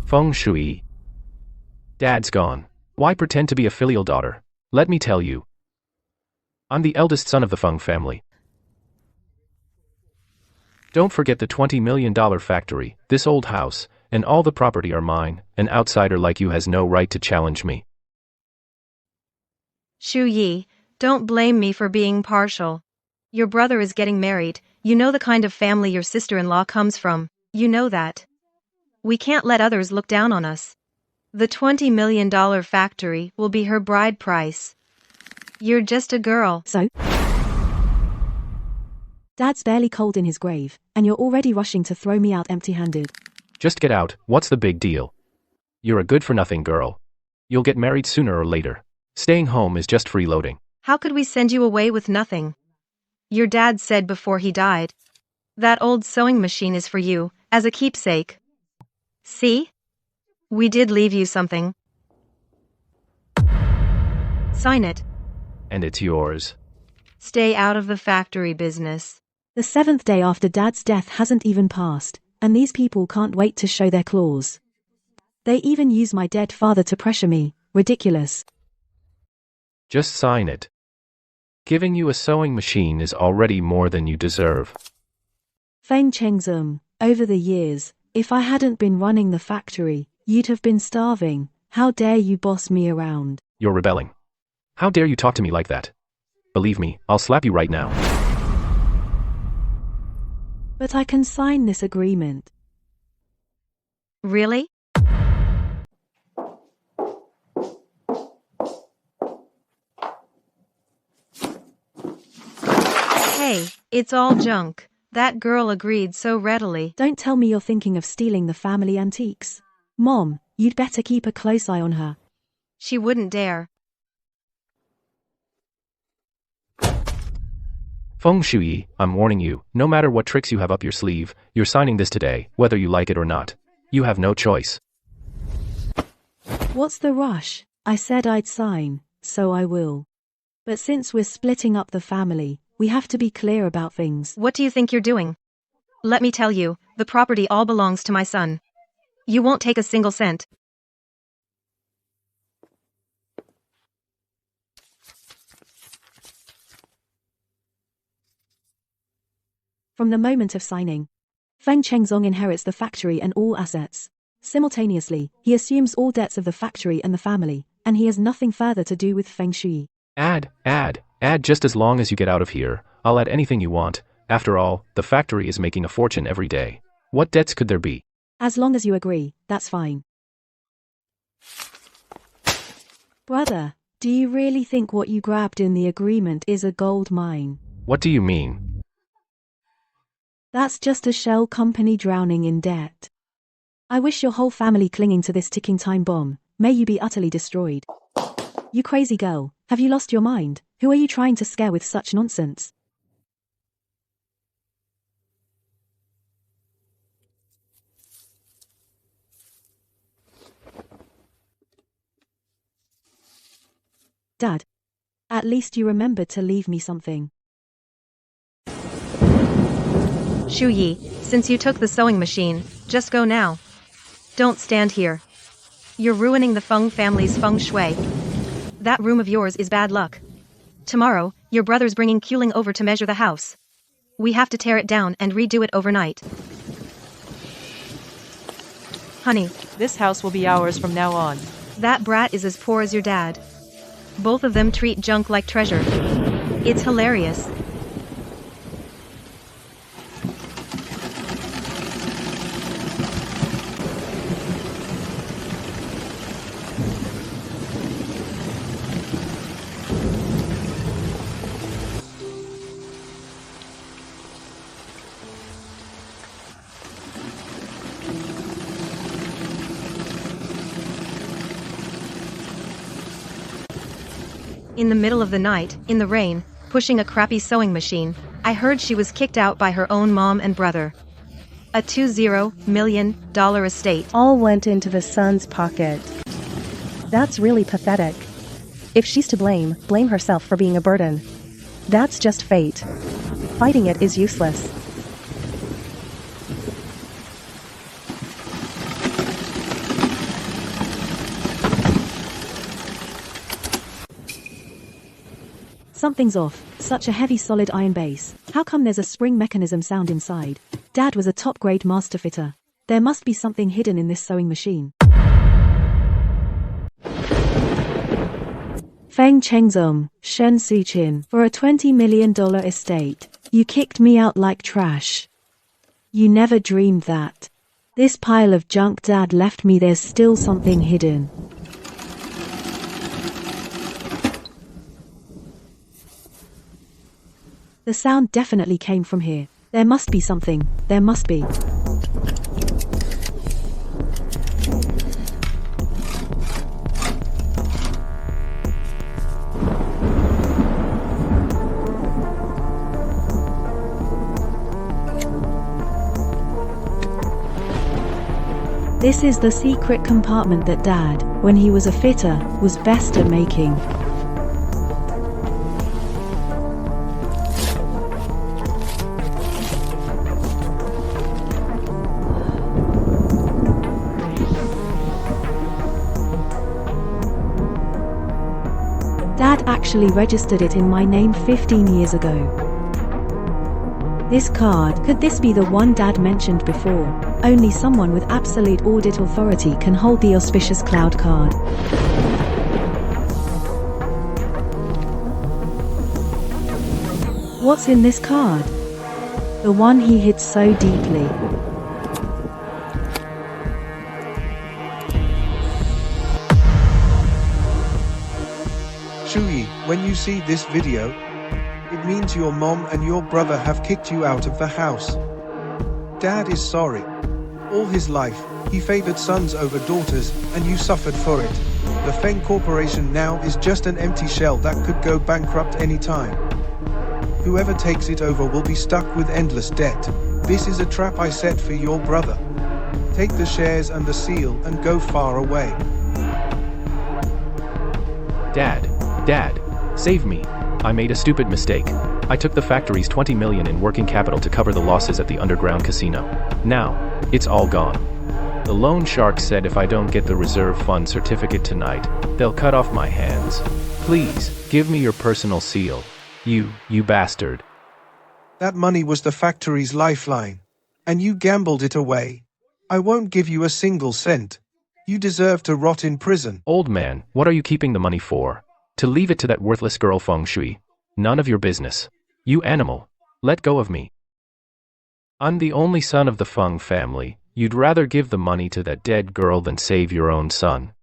Feng Shui. Dad's gone. Why pretend to be a filial daughter? Let me tell you. I'm the eldest son of the Feng family. Don't forget the $20 million factory, this old house, and all the property are mine. An outsider like you has no right to challenge me. Shu Yi, don't blame me for being partial. Your brother is getting married. You know the kind of family your sister-in-law comes from. You know that. We can't let others look down on us. The $20 million factory will be her bride price. You're just a girl. So? Dad's barely cold in his grave, and you're already rushing to throw me out empty-handed. Just get out, what's the big deal? You're a good-for-nothing girl. You'll get married sooner or later. Staying home is just freeloading. How could we send you away with nothing? Your dad said before he died. That old sewing machine is for you, as a keepsake. See? We did leave you something. Sign it. And it's yours. Stay out of the factory business. The 7th day after Dad's death hasn't even passed, and these people can't wait to show their claws. They even use my dead father to pressure me. Ridiculous. Just sign it. Giving you a sewing machine is already more than you deserve. Feng Chengzum, over the years, if I hadn't been running the factory, you'd have been starving. How dare you boss me around? You're rebelling. How dare you talk to me like that? Believe me, I'll slap you right now. But I can sign this agreement. Really? Hey, it's all junk. That girl agreed so readily. Don't tell me you're thinking of stealing the family antiques. Mom, you'd better keep a close eye on her. She wouldn't dare. Feng Shui, I'm warning you, no matter what tricks you have up your sleeve, you're signing this today, whether you like it or not. You have no choice. What's the rush? I said I'd sign, so I will. But since we're splitting up the family, we have to be clear about things. What do you think you're doing? Let me tell you, the property all belongs to my son. You won't take a single cent. From the moment of signing, Feng Chengzong inherits the factory and all assets. Simultaneously, he assumes all debts of the factory and the family, and he has nothing further to do with Feng Shui. Add just as long as you get out of here. I'll add anything you want. After all, the factory is making a fortune every day. What debts could there be? As long as you agree, that's fine. Brother, do you really think what you grabbed in the agreement is a gold mine? What do you mean? That's just a shell company drowning in debt. I wish your whole family clinging to this ticking time bomb. May you be utterly destroyed. You crazy girl, have you lost your mind? Who are you trying to scare with such nonsense? Dad, at least you remembered to leave me something. Shu Yi, since you took the sewing machine, just go now. Don't stand here. You're ruining the Feng family's feng shui. That room of yours is bad luck. Tomorrow, your brother's bringing Kuling over to measure the house. We have to tear it down and redo it overnight. Honey, This house will be ours from now on. that brat is as poor as your dad. Both of them treat junk like treasure. It's hilarious. In the middle of the night, in the rain, pushing a crappy sewing machine, I heard she was kicked out by her own mom and brother. A $20 million estate. All went into the son's pocket. That's really pathetic. If she's to blame, blame herself for being a burden. That's just fate. Fighting it is useless. Something's off, such a heavy solid iron base. How come there's a spring mechanism sound inside? Dad was a top-grade master fitter. There must be something hidden in this sewing machine. Feng Chengzong, Shen Suqin, for a $20 million estate. You kicked me out like trash. You never dreamed that. This pile of junk Dad left me, there's still something hidden. The sound definitely came from here. There must be something. There must be. This is the secret compartment that Dad, when he was a fitter, was best at making. Dad actually registered it in my name 15 years ago. This card, could this be the one Dad mentioned before? Only someone with absolute audit authority can hold the auspicious cloud card. What's in this card? The one he hid so deeply. Shuyi, when you see this video, it means your mom and your brother have kicked you out of the house. Dad is sorry. All his life, he favored sons over daughters, and you suffered for it. The Feng Corporation now is just an empty shell that could go bankrupt anytime. Whoever takes it over will be stuck with endless debt. This is a trap I set for your brother. Take the shares and the seal and go far away. Dad, save me. I made a stupid mistake. I took the factory's $20 million in working capital to cover the losses at the underground casino. Now, it's all gone. The loan shark said if I don't get the reserve fund certificate tonight, they'll cut off my hands. Please, give me your personal seal. You bastard. That money was the factory's lifeline, and you gambled it away. I won't give you a single cent. You deserve to rot in prison. Old man, what are you keeping the money for? To leave it to that worthless girl Feng Shui? None of your business. You animal. Let go of me. I'm the only son of the Feng family. You'd rather give the money to that dead girl than save your own son.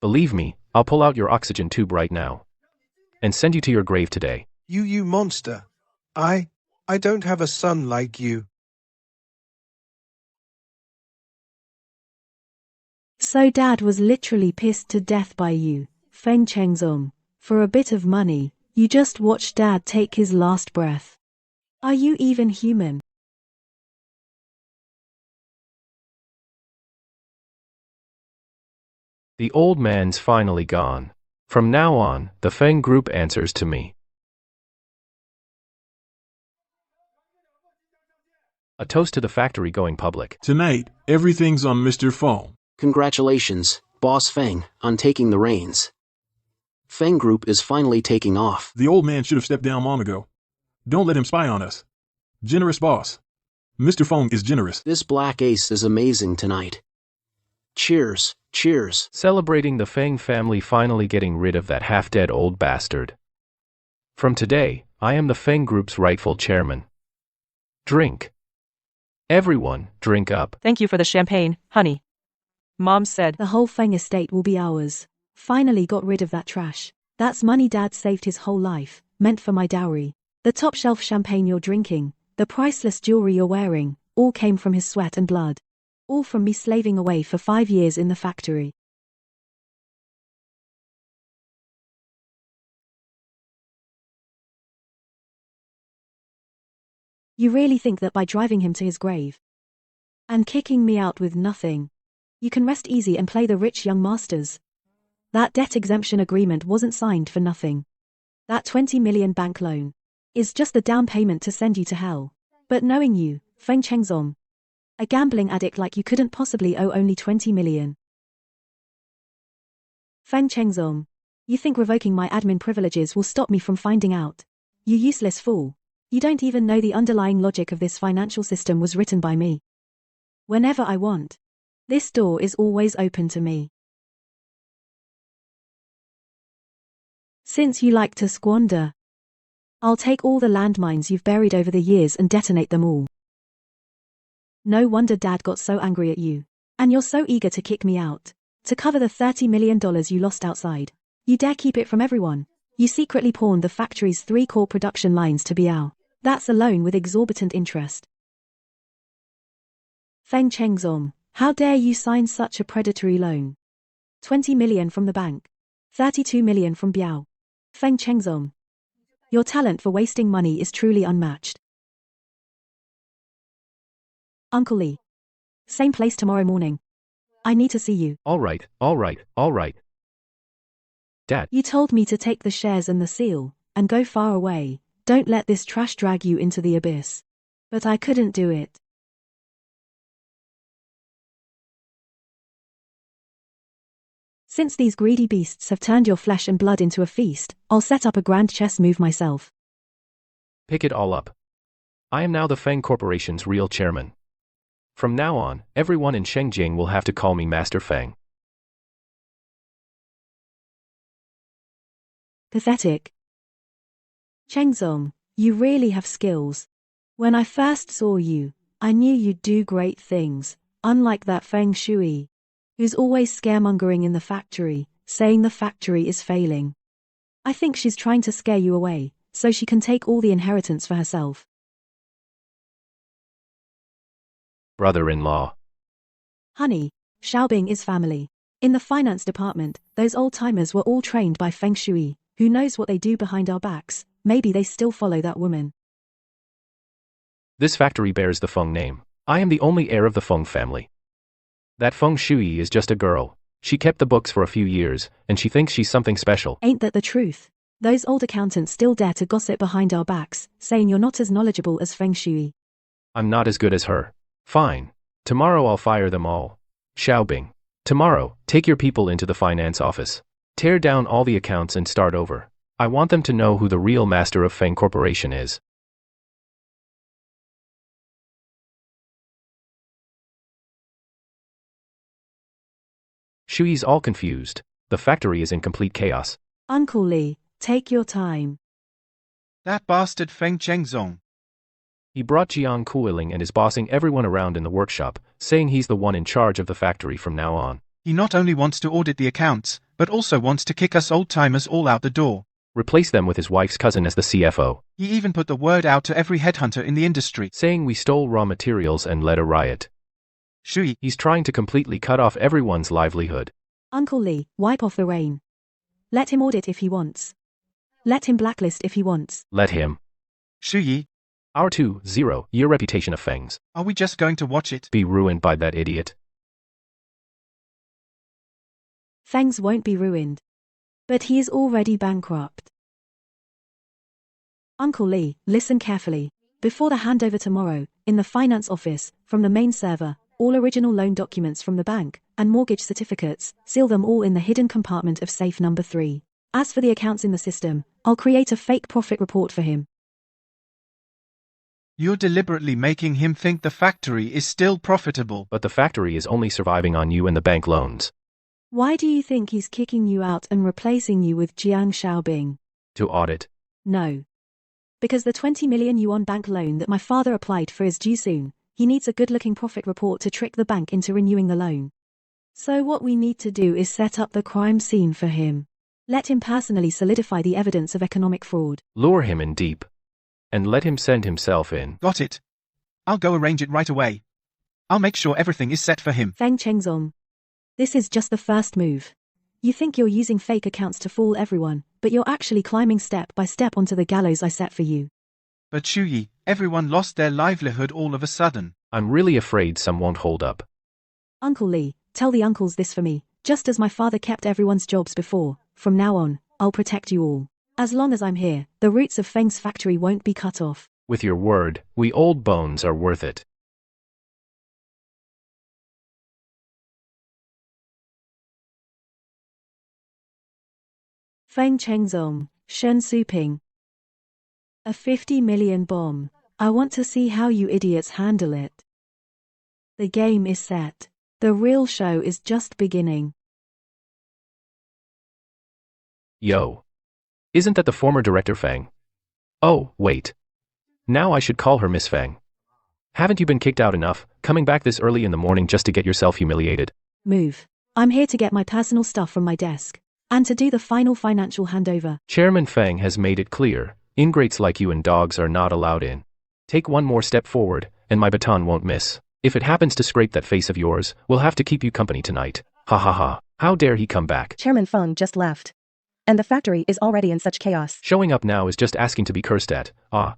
Believe me, I'll pull out your oxygen tube right now. And send you to your grave today. You monster. I don't have a son like you. So Dad was literally pissed to death by you, Feng Chengzong. For a bit of money, you just watched Dad take his last breath. Are you even human? The old man's finally gone. From now on, the Feng Group answers to me. A toast to the factory going public. Tonight, everything's on Mr. Feng. Congratulations, Boss Feng, on taking the reins. Feng Group is finally taking off. The old man should have stepped down long ago. Don't let him spy on us. Generous boss. Mr. Feng is generous. This black ace is amazing tonight. Cheers, cheers. Celebrating the Feng family finally getting rid of that half-dead old bastard. From today, I am the Feng Group's rightful chairman. Drink. Everyone, drink up. Thank you for the champagne, honey. Mom said. The whole Feng estate will be ours. Finally got rid of that trash. That's money Dad saved his whole life, meant for my dowry. The top shelf champagne you're drinking, the priceless jewelry you're wearing, all came from his sweat and blood. All from me slaving away for 5 years in the factory. You really think that by driving him to his grave and kicking me out with nothing, you can rest easy and play the rich young masters? That debt exemption agreement wasn't signed for nothing. That 20 million bank loan is just the down payment to send you to hell. But knowing you, Feng Chengzong, a gambling addict like you couldn't possibly owe only 20 million. Feng Chengzong, You think revoking my admin privileges will stop me from finding out? You useless fool. You don't even know the underlying logic of this financial system was written by me. Whenever I want. This door is always open to me. Since you like to squander, I'll take all the landmines you've buried over the years and detonate them all. No wonder Dad got so angry at you. And you're so eager to kick me out. To cover the $30 million you lost outside. You dare keep it from everyone. You secretly pawned the factory's 3 core production lines to Biao. That's a loan with exorbitant interest. Feng Chengzong, how dare you sign such a predatory loan? 20 million from the bank. 32 million from Biao. Feng Chengzong. Your talent for wasting money is truly unmatched. Uncle Lee. Same place tomorrow morning. I need to see you. All right, all right, all right. Dad. You told me to take the shares and the seal, and go far away. Don't let this trash drag you into the abyss. But I couldn't do it. Since these greedy beasts have turned your flesh and blood into a feast, I'll set up a grand chess move myself. Pick it all up. I am now the Feng Corporation's real chairman. From now on, everyone in Shengjing will have to call me Master Feng. Pathetic. Chengzong, you really have skills. When I first saw you, I knew you'd do great things, unlike that Feng Shui, who's always scaremongering in the factory, saying the factory is failing. I think she's trying to scare you away, so she can take all the inheritance for herself. Brother-in-law. Honey, Xiaobing is family. In the finance department, those old-timers were all trained by Feng Shui. Who knows what they do behind our backs? Maybe they still follow that woman. This factory bears the Feng name. I am the only heir of the Feng family. That Feng Shui is just a girl. She kept the books for a few years, and she thinks she's something special. Ain't that the truth? Those old accountants still dare to gossip behind our backs, saying you're not as knowledgeable as Feng Shui. I'm not as good as her. Fine. Tomorrow I'll fire them all. Xiaobing. Tomorrow, take your people into the finance office. Tear down all the accounts and start over. I want them to know who the real master of Feng Corporation is. Shui's all confused. The factory is in complete chaos. Uncle Lee, take your time. That bastard Feng Chengzong. He brought Jiang Kuiling and is bossing everyone around in the workshop, saying he's the one in charge of the factory from now on. He not only wants to audit the accounts, but also wants to kick us old-timers all out the door. Replace them with his wife's cousin as the CFO. He even put the word out to every headhunter in the industry, saying we stole raw materials and led a riot. Shui. He's trying to completely cut off everyone's livelihood. Uncle Lee, wipe off the rain. Let him audit if he wants. Let him blacklist if he wants. Let him. Shui. Our 2-0-year reputation of Feng's. Are we just going to watch it be ruined by that idiot? Feng's won't be ruined. But he is already bankrupt. Uncle Lee, listen carefully. Before the handover tomorrow, in the finance office, from the main server, all original loan documents from the bank, and mortgage certificates, seal them all in the hidden compartment of safe number 3. As for the accounts in the system, I'll create a fake profit report for him. You're deliberately making him think the factory is still profitable. But the factory is only surviving on you and the bank loans. Why do you think he's kicking you out and replacing you with Jiang Xiaobing? To audit? No. Because the 20 million yuan bank loan that my father applied for is due soon. He needs a good-looking profit report to trick the bank into renewing the loan. So what we need to do is set up the crime scene for him. Let him personally solidify the evidence of economic fraud. Lure him in deep. And let him send himself in. Got it. I'll go arrange it right away. I'll make sure everything is set for him. Feng Chengzong. This is just the first move. You think you're using fake accounts to fool everyone, but you're actually climbing step by step onto the gallows I set for you. But Shuyi, everyone lost their livelihood all of a sudden. I'm really afraid some won't hold up. Uncle Lee, tell the uncles this for me. Just as my father kept everyone's jobs before, from now on, I'll protect you all. As long as I'm here, the roots of Feng's factory won't be cut off. With your word, we old bones are worth it. Feng Chengzong, Shen Suping. A 50 million bomb. I want to see how you idiots handle it. The game is set. The real show is just beginning. Yo. Isn't that the former director Fang? Oh, wait. Now I should call her Miss Fang. Haven't you been kicked out enough, coming back this early in the morning just to get yourself humiliated? Move. I'm here to get my personal stuff from my desk. And to do the final financial handover. Chairman Fang has made it clear, ingrates like you and dogs are not allowed in. Take one more step forward, and my baton won't miss. If it happens to scrape that face of yours, we'll have to keep you company tonight. Ha ha ha. How dare he come back? Chairman Feng just left. And the factory is already in such chaos. Showing up now is just asking to be cursed at.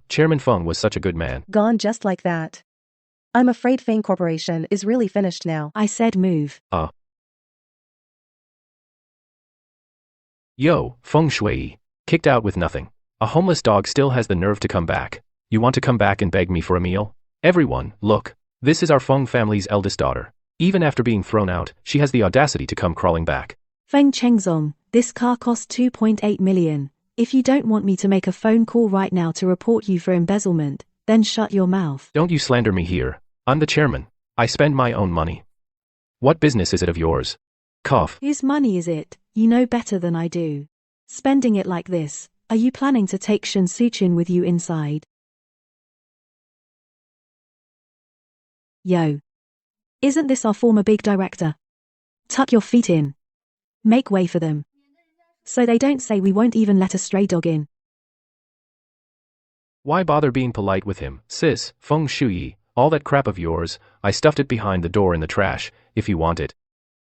Chairman Feng was such a good man. Gone just like that. I'm afraid Fang Corporation is really finished now. I said move. Yo, Feng Shui. Kicked out with nothing. A homeless dog still has the nerve to come back. You want to come back and beg me for a meal? Everyone, look. This is our Feng family's eldest daughter. Even after being thrown out, she has the audacity to come crawling back. Feng Chengzong, this car cost 2.8 million. If you don't want me to make a phone call right now to report you for embezzlement, then shut your mouth. Don't you slander me here. I'm the chairman. I spend my own money. What business is it of yours? Cough. Whose money is it? You know better than I do. Spending it like this, are you planning to take Shen Suchin with you inside? Yo. Isn't this our former big director? Tuck your feet in. Make way for them. So they don't say we won't even let a stray dog in. Why bother being polite with him, sis, Feng Shui? All that crap of yours, I stuffed it behind the door in the trash, if you want it.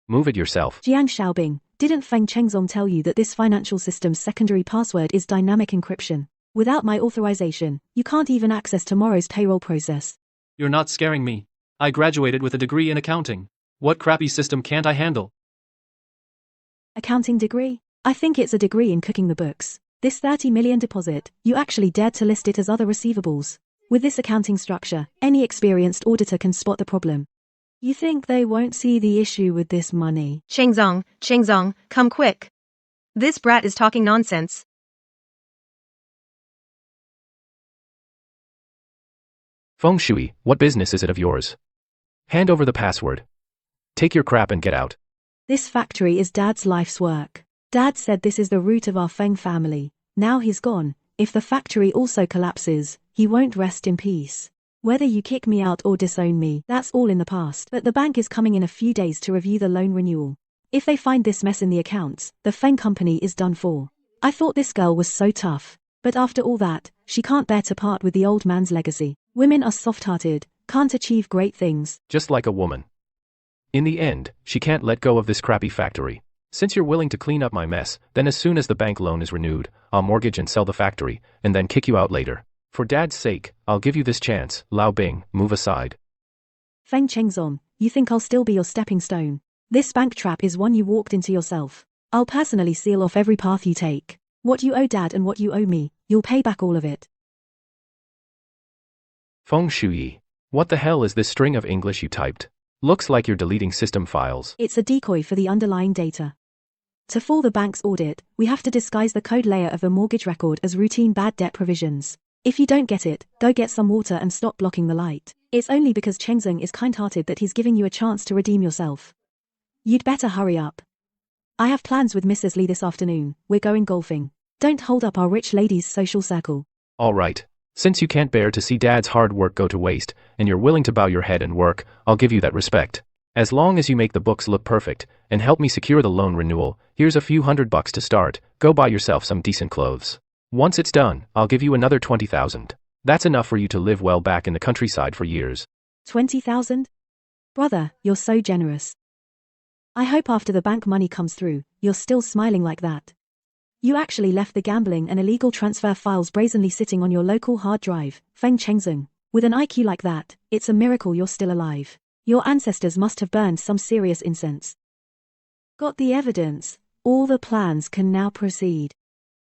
Move it yourself. Jiang Xiaobing, didn't Feng Chengzong tell you that this financial system's secondary password is dynamic encryption? Without my authorization, you can't even access tomorrow's payroll process. You're not scaring me. I graduated with a degree in accounting. What crappy system can't I handle? Accounting degree? I think it's a degree in cooking the books. This 30 million deposit, you actually dared to list it as other receivables. With this accounting structure, any experienced auditor can spot the problem. You think they won't see the issue with this money? Chengzong, come quick. This brat is talking nonsense. Feng Shui, what business is it of yours? Hand over the password. Take your crap and get out. This factory is Dad's life's work. Dad said this is the root of our Feng family. Now he's gone. If the factory also collapses, he won't rest in peace. Whether you kick me out or disown me, that's all in the past. But the bank is coming in a few days to review the loan renewal. If they find this mess in the accounts, the Feng company is done for. I thought this girl was so tough. But after all that, she can't bear to part with the old man's legacy. Women are soft-hearted, can't achieve great things. Just like a woman. In the end, she can't let go of this crappy factory. Since you're willing to clean up my mess, then as soon as the bank loan is renewed, I'll mortgage and sell the factory, and then kick you out later. For Dad's sake, I'll give you this chance. Lao Bing, move aside. Feng Chengzong, you think I'll still be your stepping stone? This bank trap is one you walked into yourself. I'll personally seal off every path you take. What you owe Dad and what you owe me, you'll pay back all of it. Feng Shui, what the hell is this string of English you typed? Looks like you're deleting system files. It's a decoy for the underlying data. To fool the bank's audit, we have to disguise the code layer of the mortgage record as routine bad debt provisions. If you don't get it, go get some water and stop blocking the light. It's only because Chengzong is kind-hearted that he's giving you a chance to redeem yourself. You'd better hurry up. I have plans with Mrs. Lee this afternoon. We're going golfing. Don't hold up our rich lady's social circle. All right. Since you can't bear to see Dad's hard work go to waste, and you're willing to bow your head and work, I'll give you that respect. As long as you make the books look perfect, and help me secure the loan renewal, here's a few $100 to start. Go buy yourself some decent clothes. Once it's done, I'll give you another 20,000. That's enough for you to live well back in the countryside for years. 20,000? Brother, you're so generous. I hope after the bank money comes through, you're still smiling like that. You actually left the gambling and illegal transfer files brazenly sitting on your local hard drive, Feng Chengzong. With an IQ like that, it's a miracle you're still alive. Your ancestors must have burned some serious incense. Got the evidence. All the plans can now proceed.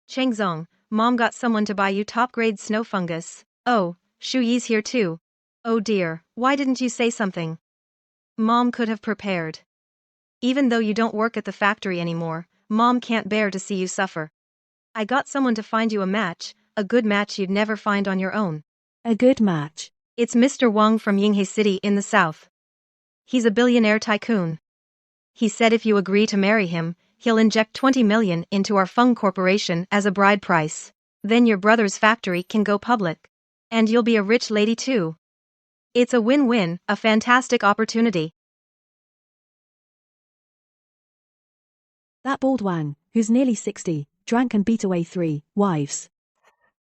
Chengzong, Mom got someone to buy you top-grade snow fungus. Oh, Shuyi's here too. Oh dear, why didn't you say something? Mom could have prepared. Even though you don't work at the factory anymore, Mom can't bear to see you suffer. I got someone to find you a good match you'd never find on your own. A good match. It's Mr. Wang from Yinghe City in the south. He's a billionaire tycoon. He said if you agree to marry him, he'll inject 20 million into our Feng Corporation as a bride price. Then your brother's factory can go public. And you'll be a rich lady too. It's a win-win, a fantastic opportunity. That bald Wang, who's nearly 60, drank and beat away 3 wives.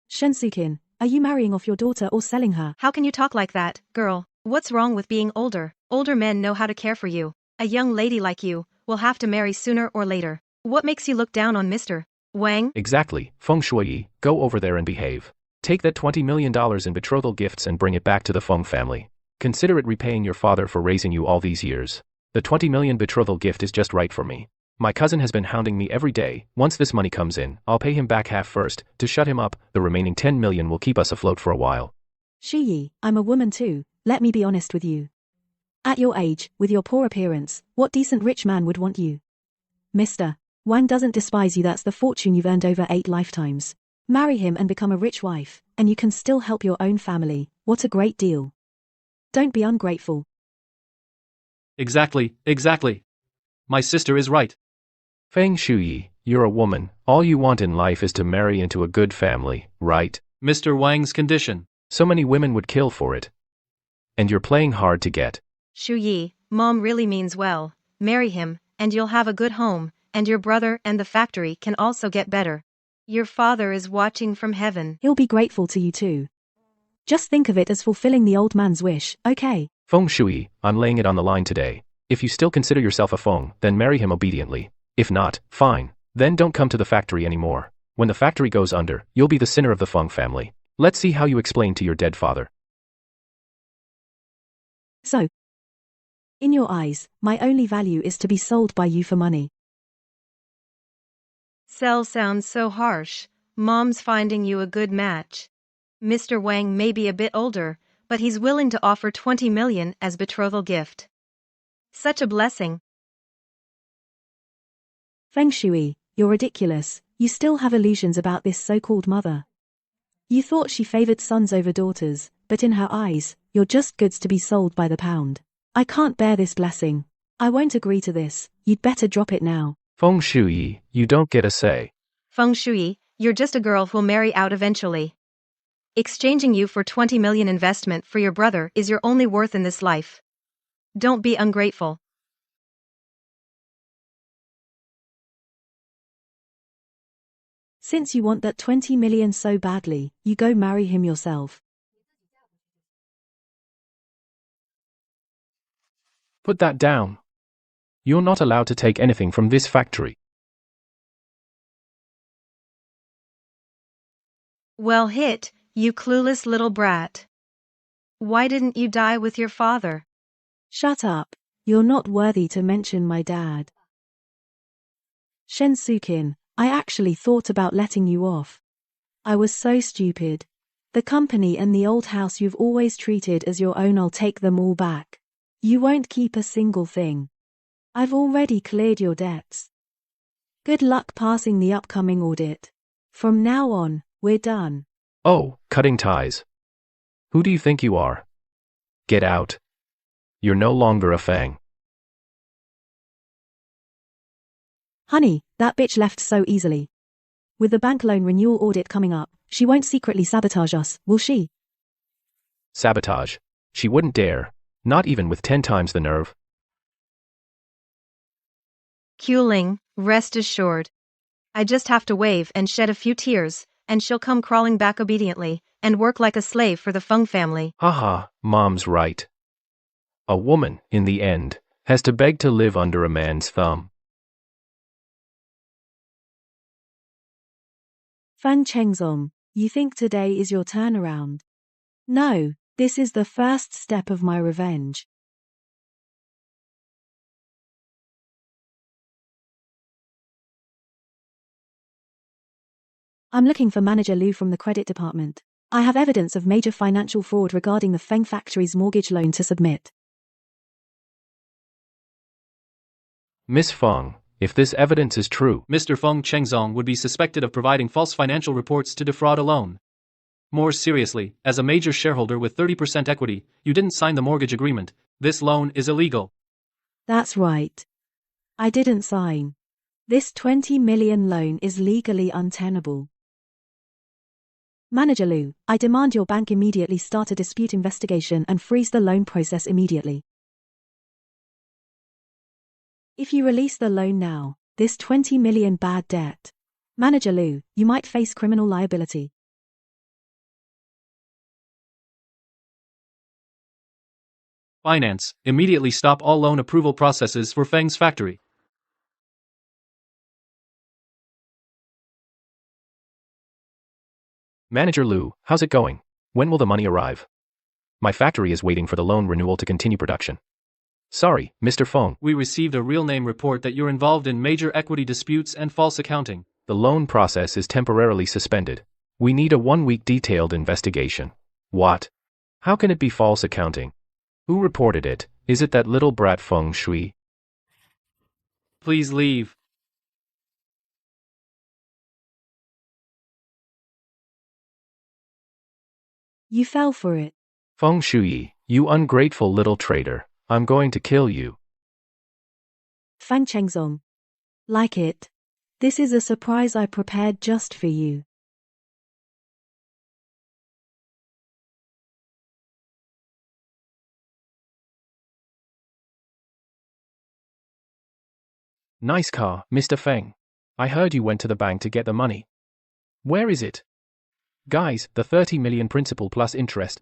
Shen Sukin, are you marrying off your daughter or selling her? How can you talk like that, girl? What's wrong with being older? Older men know how to care for you. A young lady like you will have to marry sooner or later. What makes you look down on Mr. Wang? Exactly, Feng Shui, go over there and behave. Take that $20 million in betrothal gifts and bring it back to the Feng family. Consider it repaying your father for raising you all these years. The 20 million betrothal gift is just right for me. My cousin has been hounding me every day. Once this money comes in, I'll pay him back half first. To shut him up, the remaining 10 million will keep us afloat for a while. Shuyi, I'm a woman too, let me be honest with you. At your age, with your poor appearance, what decent rich man would want you? Mr. Wang doesn't despise you, that's the fortune you've earned over 8 lifetimes. Marry him and become a rich wife, and you can still help your own family. What a great deal. Don't be ungrateful. Exactly. My sister is right. Feng Shui, you're a woman. All you want in life is to marry into a good family, right? Mr. Wang's condition. So many women would kill for it. And you're playing hard to get. Shuyi, Mom really means well. Marry him, and you'll have a good home, and your brother and the factory can also get better. Your father is watching from heaven. He'll be grateful to you too. Just think of it as fulfilling the old man's wish, okay? Feng Shui, I'm laying it on the line today. If you still consider yourself a Feng, then marry him obediently. If not, fine. Then don't come to the factory anymore. When the factory goes under, you'll be the sinner of the Feng family. Let's see how you explain to your dead father. So, in your eyes, my only value is to be sold by you for money. Sell sounds so harsh. Mom's finding you a good match. Mr. Wang may be a bit older, but he's willing to offer 20 million as betrothal gift. Such a blessing. Feng Shui, you're ridiculous. You still have illusions about this so-called mother. You thought she favored sons over daughters, but in her eyes, you're just goods to be sold by the pound. I can't bear this blessing. I won't agree to this. You'd better drop it now. Feng Shui, you don't get a say. Feng Shui, you're just a girl who'll marry out eventually. Exchanging you for 20 million investment for your brother is your only worth in this life. Don't be ungrateful. Since you want that 20 million so badly, you go marry him yourself. Put that down. You're not allowed to take anything from this factory. Well hit, you clueless little brat. Why didn't you die with your father? Shut up. You're not worthy to mention my dad. Shen Sukin, I actually thought about letting you off. I was so stupid. The company and the old house you've always treated as your own, I'll take them all back. You won't keep a single thing. I've already cleared your debts. Good luck passing the upcoming audit. From now on, we're done. Oh, cutting ties. Who do you think you are? Get out. You're no longer a Feng. Honey, that bitch left so easily. With the bank loan renewal audit coming up, she won't secretly sabotage us, will she? Sabotage. She wouldn't dare. Not even with 10 times the nerve. Kuling, rest assured. I just have to wave and shed a few tears, and she'll come crawling back obediently, and work like a slave for the Feng family. Haha, Mom's right. A woman, in the end, has to beg to live under a man's thumb. Fan Chengzong, you think today is your turnaround? No, this is the first step of my revenge. I'm looking for Manager Liu from the credit department. I have evidence of major financial fraud regarding the Feng factory's mortgage loan to submit. Miss Feng, If this evidence is true, Mr. Feng Chengzong would be suspected of providing false financial reports to defraud a loan. More seriously, as a major shareholder with 30% equity, you didn't sign the mortgage agreement. This loan is illegal. That's right. I didn't sign. This 20 million loan is legally untenable. Manager Liu, I demand your bank immediately start a dispute investigation and freeze the loan process immediately. If you release the loan now, this 20 million bad debt. Manager Liu, you might face criminal liability. Finance, immediately stop all loan approval processes for Feng's factory. Manager Liu, how's it going? When will the money arrive? My factory is waiting for the loan renewal to continue production. Sorry, Mr. Feng. We received a real name report that you're involved in major equity disputes and false accounting. The loan process is temporarily suspended. We need a 1-week detailed investigation. What? How can it be false accounting? Who reported it? Is it that little brat Feng Shui? Please leave. You fell for it. Feng Shui, you ungrateful little traitor. I'm going to kill you. Feng Chengzong. Like it. This is a surprise I prepared just for you. Nice car, Mr. Feng. I heard you went to the bank to get the money. Where is it? Guys, the 30 million principal plus interest.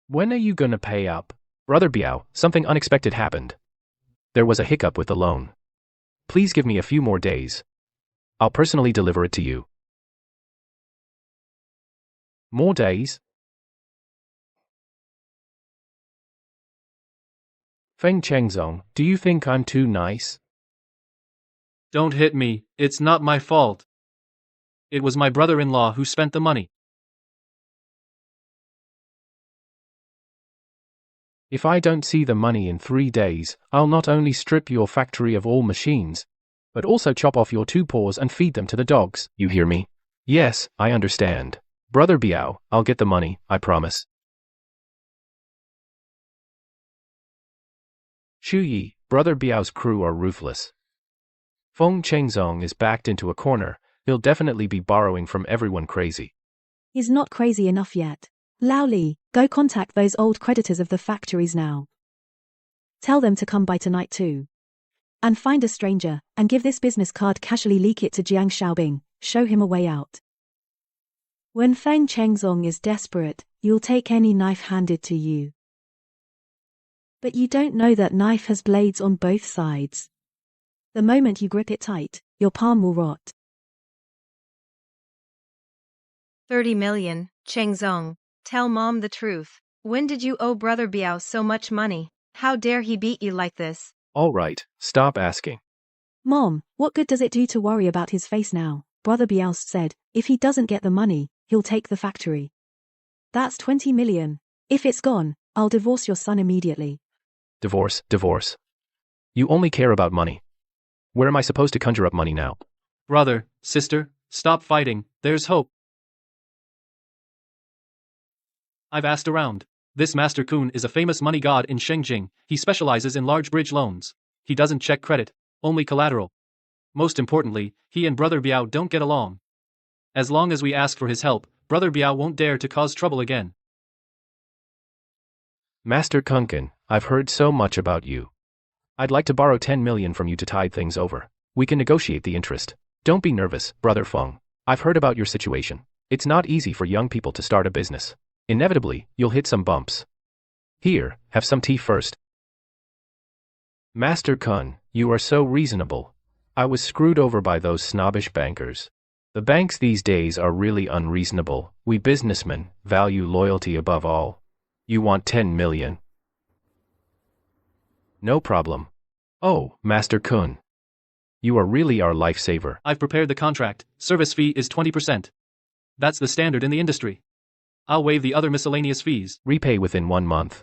When are you gonna pay up? Brother Biao, something unexpected happened. There was a hiccup with the loan. Please give me a few more days. I'll personally deliver it to you. More days? Feng Chengzong, do you think I'm too nice? Don't hit me, it's not my fault. It was my brother-in-law who spent the money. If I don't see the money in 3 days, I'll not only strip your factory of all machines, but also chop off your 2 paws and feed them to the dogs. You hear me? Yes, I understand. Brother Biao, I'll get the money, I promise. Shu Yi, Brother Biao's crew are ruthless. Feng Chengzong is backed into a corner. He'll definitely be borrowing from everyone crazy. He's not crazy enough yet. Lao Li, go contact those old creditors of the factories now. Tell them to come by tonight too. And find a stranger, and give this business card, casually leak it to Jiang Xiaobing, show him a way out. When Feng Chengzong is desperate, you'll take any knife handed to you. But you don't know that knife has blades on both sides. The moment you grip it tight, your palm will rot. 30 million, Chengzong. Tell mom the truth. When did you owe Brother Biao so much money? How dare he beat you like this? All right, stop asking. Mom, what good does it do to worry about his face now? Brother Biao said, if he doesn't get the money, he'll take the factory. That's 20 million. If it's gone, I'll divorce your son immediately. Divorce, divorce. You only care about money. Where am I supposed to conjure up money now? Brother, sister, stop fighting, there's hope. I've asked around. This Master Kun is a famous money god in Shengjing. He specializes in large bridge loans. He doesn't check credit, only collateral. Most importantly, he and Brother Biao don't get along. As long as we ask for his help, Brother Biao won't dare to cause trouble again. Master Kunken, I've heard so much about you. I'd like to borrow 10 million from you to tide things over. We can negotiate the interest. Don't be nervous, Brother Feng. I've heard about your situation. It's not easy for young people to start a business. Inevitably, you'll hit some bumps. Here, have some tea first. Master Kun, you are so reasonable. I was screwed over by those snobbish bankers. The banks these days are really unreasonable. We businessmen value loyalty above all. You want 10 million? No problem. Oh, Master Kun. You are really our lifesaver. I've prepared the contract. Service fee is 20%. That's the standard in the industry. I'll waive the other miscellaneous fees. Repay within 1 month.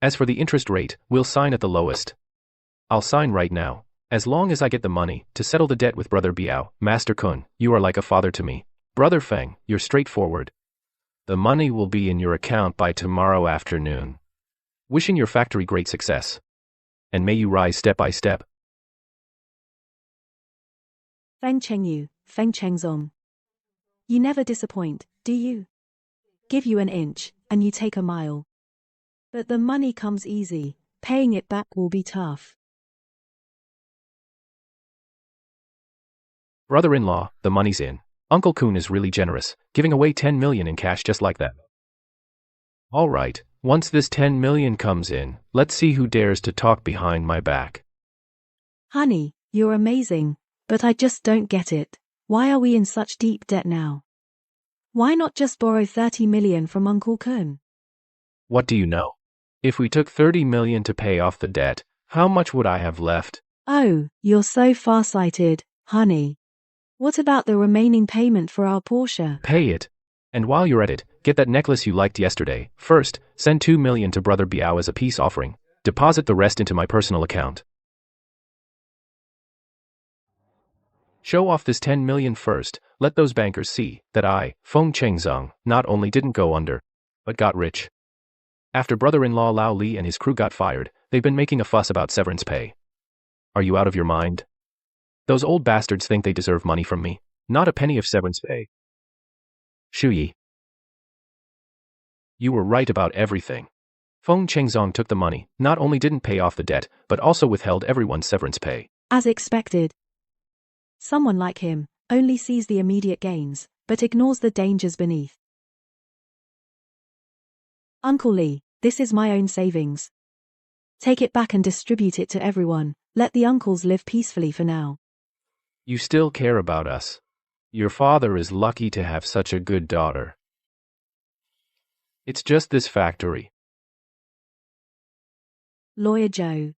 As for the interest rate, we'll sign at the lowest. I'll sign right now. As long as I get the money to settle the debt with Brother Biao, Master Kun, you are like a father to me. Brother Feng, you're straightforward. The money will be in your account by tomorrow afternoon. Wishing your factory great success. And may you rise step by step. Feng Chengyu, Feng Chengzong. You never disappoint, do you? Give you an inch, and you take a mile. But the money comes easy, paying it back will be tough. Brother-in-law, the money's in. Uncle Kun is really generous, giving away 10 million in cash just like that. All right, once this 10 million comes in, let's see who dares to talk behind my back. Honey, you're amazing, but I just don't get it. Why are we in such deep debt now? Why not just borrow 30 million from Uncle Kun? What do you know? If we took 30 million to pay off the debt, how much would I have left? Oh, you're so farsighted, honey. What about the remaining payment for our Porsche? Pay it. And while you're at it, get that necklace you liked yesterday. First, send 2 million to Brother Biao as a peace offering. Deposit the rest into my personal account. Show off this 10 million first. Let those bankers see that I, Feng Chengzong, not only didn't go under, but got rich. After brother-in-law Lao Li and his crew got fired, they've been making a fuss about severance pay. Are you out of your mind? Those old bastards think they deserve money from me. Not a penny of severance pay. Shu Yi. You were right about everything. Feng Chengzong took the money, not only didn't pay off the debt, but also withheld everyone's severance pay. As expected. Someone like him only sees the immediate gains, but ignores the dangers beneath. Uncle Lee, this is my own savings. Take it back and distribute it to everyone. Let the uncles live peacefully for now. You still care about us. Your father is lucky to have such a good daughter. It's just this factory. Lawyer Joe.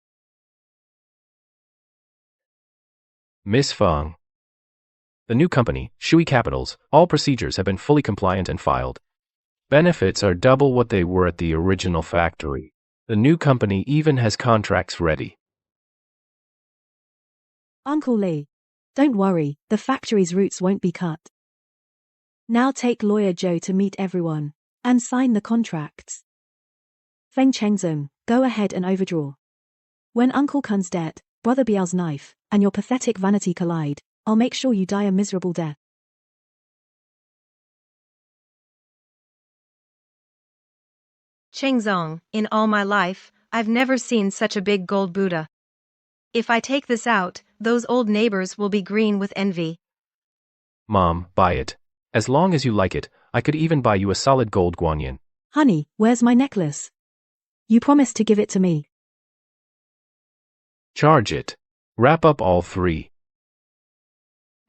Miss Feng. The new company, Shui Capitals, all procedures have been fully compliant and filed. Benefits are double what they were at the original factory. The new company even has contracts ready. Uncle Lee. Don't worry, the factory's roots won't be cut. Now take Lawyer Joe to meet everyone, and sign the contracts. Feng Chengzong, go ahead and overdraw. When Uncle Kun's debt, Brother Biao's knife, and your pathetic vanity collide, I'll make sure you die a miserable death. Chengzong, in all my life, I've never seen such a big gold Buddha. If I take this out, those old neighbors will be green with envy. Mom, buy it. As long as you like it, I could even buy you a solid gold guanyin. Honey, where's my necklace? You promised to give it to me. Charge it. Wrap up all three.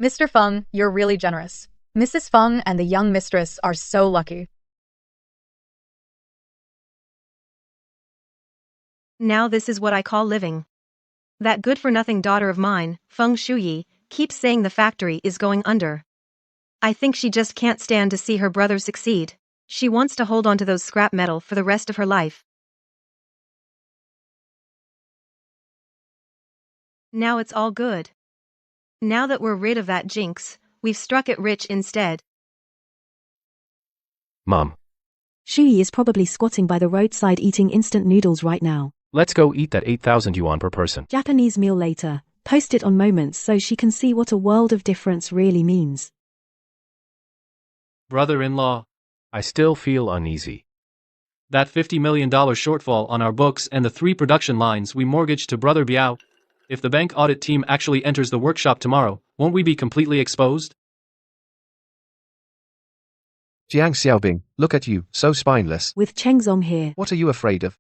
Mr. Feng, you're really generous. Mrs. Feng and the young mistress are so lucky. Now this is what I call living. That good-for-nothing daughter of mine, Feng Shuyi, keeps saying the factory is going under. I think she just can't stand to see her brother succeed. She wants to hold on to those scrap metal for the rest of her life. Now it's all good. Now that we're rid of that jinx, we've struck it rich instead. Mom. Shuyi is probably squatting by the roadside eating instant noodles right now. Let's go eat that 8,000 yuan per person. Japanese meal later. Post it on Moments so she can see what a world of difference really means. Brother-in-law. I still feel uneasy. That $50 million shortfall on our books and the 3 production lines we mortgaged to Brother Biao. If the bank audit team actually enters the workshop tomorrow, won't we be completely exposed? Jiang Xiaobing, look at you, so spineless. With Chengzong here. What are you afraid of?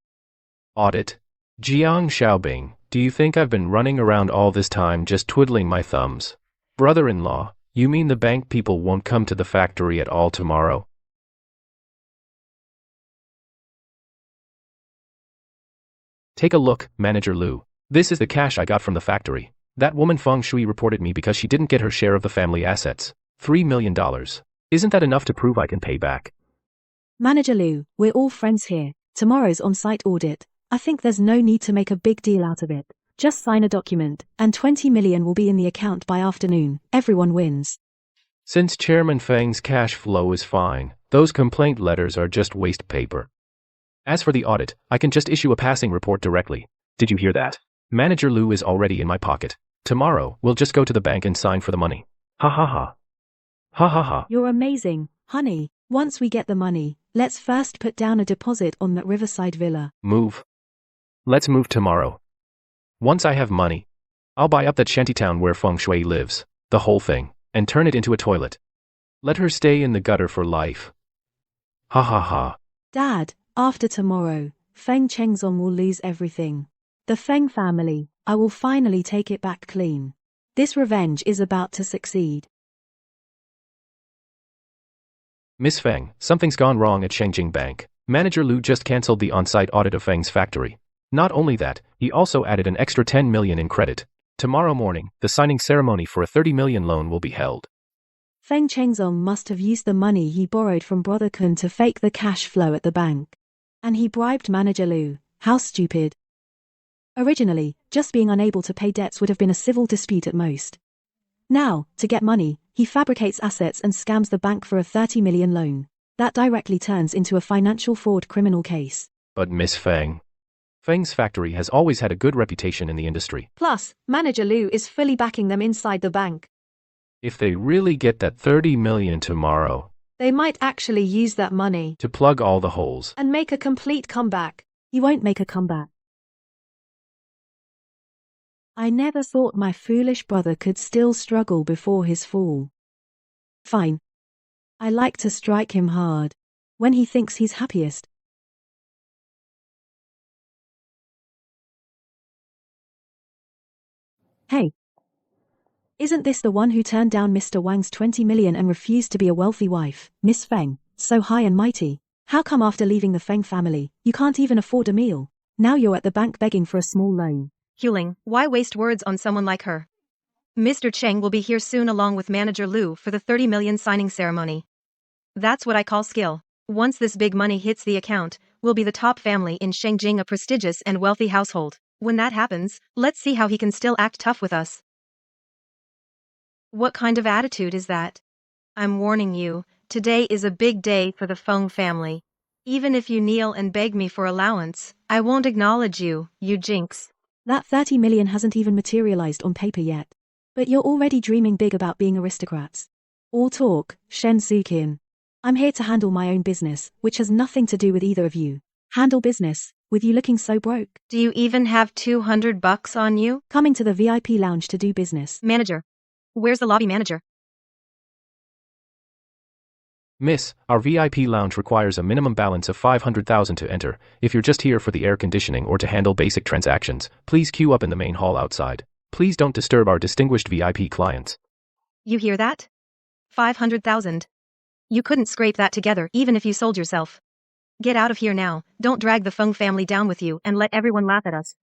Audit. Jiang Xiaobing, do you think I've been running around all this time just twiddling my thumbs? Brother-in-law, you mean the bank people won't come to the factory at all tomorrow? Take a look, Manager Liu. This is the cash I got from the factory. That woman Feng Shui reported me because she didn't get her share of the family assets. $3 million. Isn't that enough to prove I can pay back? Manager Liu, we're all friends here. Tomorrow's on-site audit. I think there's no need to make a big deal out of it. Just sign a document, and 20 million will be in the account by afternoon. Everyone wins. Since Chairman Feng's cash flow is fine, those complaint letters are just waste paper. As for the audit, I can just issue a passing report directly. Did you hear that? Manager Lu is already in my pocket. Tomorrow, we'll just go to the bank and sign for the money. Ha ha ha. Ha ha ha. You're amazing, honey. Once we get the money, let's first put down a deposit on that riverside villa. Move. Let's move tomorrow. Once I have money, I'll buy up that shantytown where Feng Shui lives, the whole thing, and turn it into a toilet. Let her stay in the gutter for life. Ha ha ha. Dad, after tomorrow, Feng Chengzong will lose everything. The Feng family, I will finally take it back clean. This revenge is about to succeed. Miss Feng, something's gone wrong at Shengjing Bank. Manager Lu just cancelled the on-site audit of Feng's factory. Not only that, he also added an extra 10 million in credit. Tomorrow morning, the signing ceremony for a 30 million loan will be held. Feng Chengzong must have used the money he borrowed from Brother Kun to fake the cash flow at the bank. And he bribed Manager Lu. How stupid. Originally, just being unable to pay debts would have been a civil dispute at most. Now, to get money, he fabricates assets and scams the bank for a 30 million loan. That directly turns into a financial fraud criminal case. But Miss Feng. Feng's factory has always had a good reputation in the industry. Plus, Manager Lu is fully backing them inside the bank. If they really get that 30 million tomorrow, they might actually use that money to plug all the holes and make a complete comeback. He won't make a comeback. I never thought my foolish brother could still struggle before his fall. Fine. I like to strike him hard. When he thinks he's happiest. Hey. Isn't this the one who turned down Mr. Wang's 20 million and refused to be a wealthy wife, Miss Feng, so high and mighty? How come after leaving the Feng family, you can't even afford a meal? Now you're at the bank begging for a small loan. Huling, why waste words on someone like her? Mr. Cheng will be here soon along with Manager Lu for the 30 million signing ceremony. That's what I call skill. Once this big money hits the account, we'll be the top family in Shengjing, a prestigious and wealthy household. When that happens, let's see how he can still act tough with us. What kind of attitude is that? I'm warning you, today is a big day for the Feng family. Even if you kneel and beg me for allowance, I won't acknowledge you, you jinx. That 30 million hasn't even materialized on paper yet. But you're already dreaming big about being aristocrats. All talk, Shen Sukin. I'm here to handle my own business, which has nothing to do with either of you. Handle business, with you looking so broke. Do you even have 200 bucks on you? Coming to the VIP lounge to do business. Manager. Where's the lobby manager? Miss, our VIP lounge requires a minimum balance of 500,000 to enter. If you're just here for the air conditioning or to handle basic transactions, please queue up in the main hall outside. Please don't disturb our distinguished VIP clients. You hear that? 500,000. You couldn't scrape that together even if you sold yourself. Get out of here now, don't drag the Feng family down with you and let everyone laugh at us.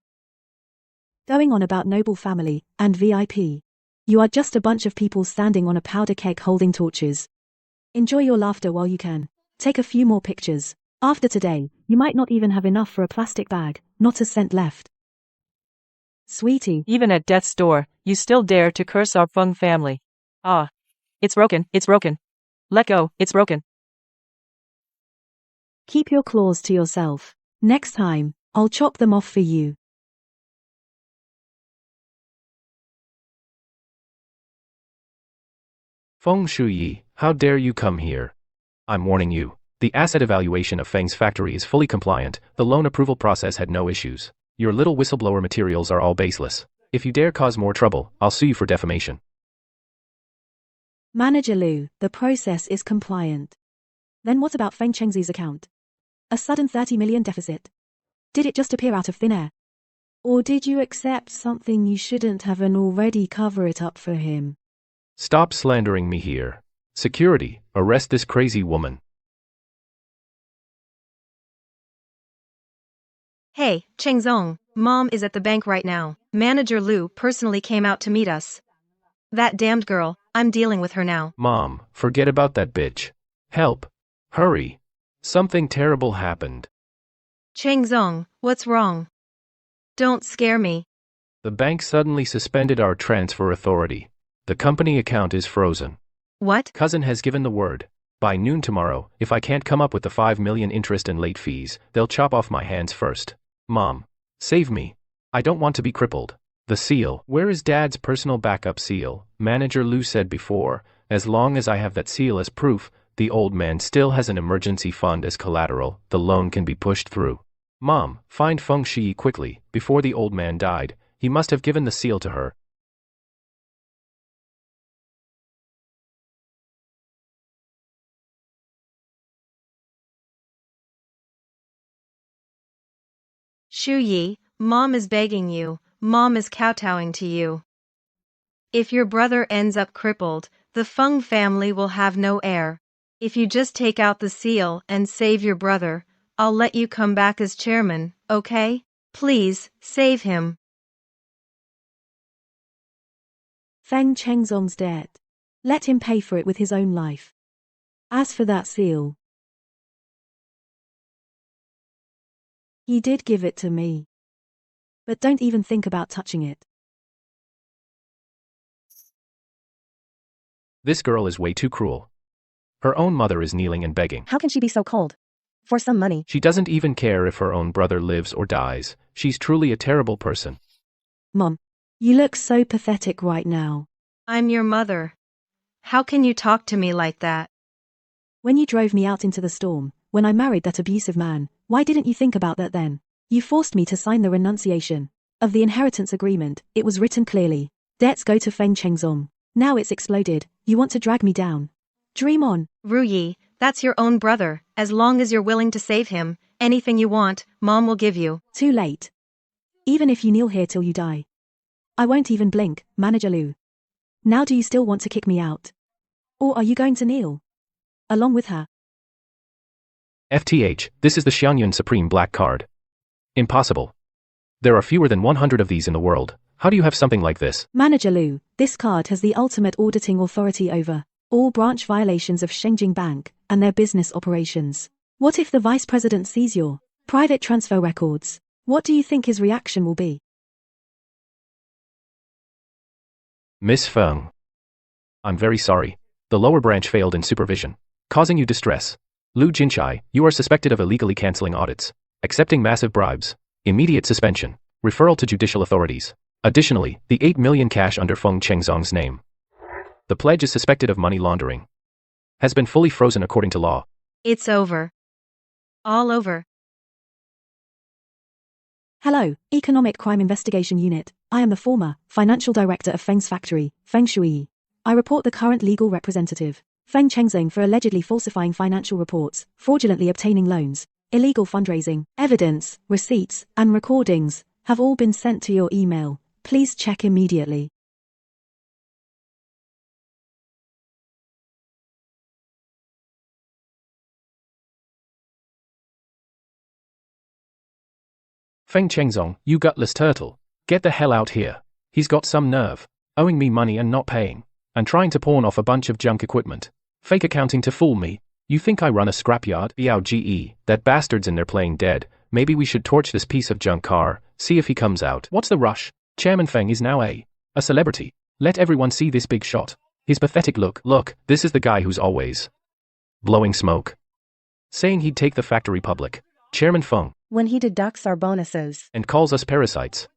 Going on about noble family and VIP. You are just a bunch of people standing on a powder keg holding torches. Enjoy your laughter while you can. Take a few more pictures. After today, you might not even have enough for a plastic bag, not a cent left. Sweetie. Even at death's door, you still dare to curse our Feng family. Ah. It's broken, it's broken. Let go, it's broken. Keep your claws to yourself. Next time, I'll chop them off for you. Feng Shuyi, how dare you come here? I'm warning you. The asset evaluation of Feng's factory is fully compliant. The loan approval process had no issues. Your little whistleblower materials are all baseless. If you dare cause more trouble, I'll sue you for defamation. Manager Lu, the process is compliant. Then what about Feng Chengzi's account? A sudden 30 million deficit. Did it just appear out of thin air? Or did you accept something you shouldn't have and already cover it up for him? Stop slandering me here. Security, arrest this crazy woman. Hey, Chengzong, Mom is at the bank right now. Manager Lu personally came out to meet us. That damned girl, I'm dealing with her now. Mom, forget about that bitch. Help. Hurry. Something terrible happened. Chengzong, what's wrong? Don't scare me. The bank suddenly suspended our transfer authority. The company account is frozen. What? Cousin has given the word. By noon tomorrow, if I can't come up with the 5 million interest and late fees, they'll chop off my hands first. Mom, save me. I don't want to be crippled. The seal. Where is Dad's personal backup seal? Manager Lou said before, as long as I have that seal as proof, the old man still has an emergency fund as collateral, the loan can be pushed through. Mom, find Feng Shi quickly, before the old man died, he must have given the seal to her. Shu Yi, Mom is begging you, Mom is kowtowing to you. If your brother ends up crippled, the Feng family will have no heir. If you just take out the seal and save your brother, I'll let you come back as chairman, okay? Please, save him. Feng Chengzong's debt. Let him pay for it with his own life. As for that seal, he did give it to me. But don't even think about touching it. This girl is way too cruel. Her own mother is kneeling and begging. How can she be so cold? For some money. She doesn't even care if her own brother lives or dies. She's truly a terrible person. Mom, you look so pathetic right now. I'm your mother. How can you talk to me like that? When you drove me out into the storm, when I married that abusive man, why didn't you think about that then? You forced me to sign the renunciation of the inheritance agreement. It was written clearly. Debts go to Feng Chengzong. Now it's exploded. You want to drag me down. Dream on. Ru Yi, that's your own brother. As long as you're willing to save him, anything you want, Mom will give you. Too late. Even if you kneel here till you die, I won't even blink, Manager Lu. Now do you still want to kick me out? Or are you going to kneel along with her? FTH, this is the Xianyun Supreme Black Card. Impossible. There are fewer than 100 of these in the world. How do you have something like this? Manager Lu, this card has the ultimate auditing authority over all branch violations of Shengjing Bank and their business operations. What if the vice president sees your private transfer records? What do you think his reaction will be? Miss Feng. I'm very sorry. The lower branch failed in supervision, causing you distress. Lu Jinchai, you are suspected of illegally canceling audits, accepting massive bribes, immediate suspension, referral to judicial authorities. Additionally, the 8 million cash under Feng Chengzong's name. The pledge is suspected of money laundering. Has been fully frozen according to law. It's over. All over. Hello, Economic Crime Investigation Unit. I am the former financial director of Feng's factory, Feng Shui. I report the current legal representative, Feng Chengzong, for allegedly falsifying financial reports, fraudulently obtaining loans, illegal fundraising. Evidence, receipts, and recordings have all been sent to your email. Please check immediately. Feng Chengzong, you gutless turtle. Get the hell out here. He's got some nerve. Owing me money and not paying. And trying to pawn off a bunch of junk equipment. Fake accounting to fool me. You think I run a scrapyard? Biao GE, that bastard's in there playing dead. Maybe we should torch this piece of junk car, see if he comes out. What's the rush? Chairman Feng is now a celebrity. Let everyone see this big shot. His pathetic look. Look, this is the guy who's always blowing smoke. Saying he'd take the factory public. Chairman Feng. When he deducts our bonuses. And calls us parasites.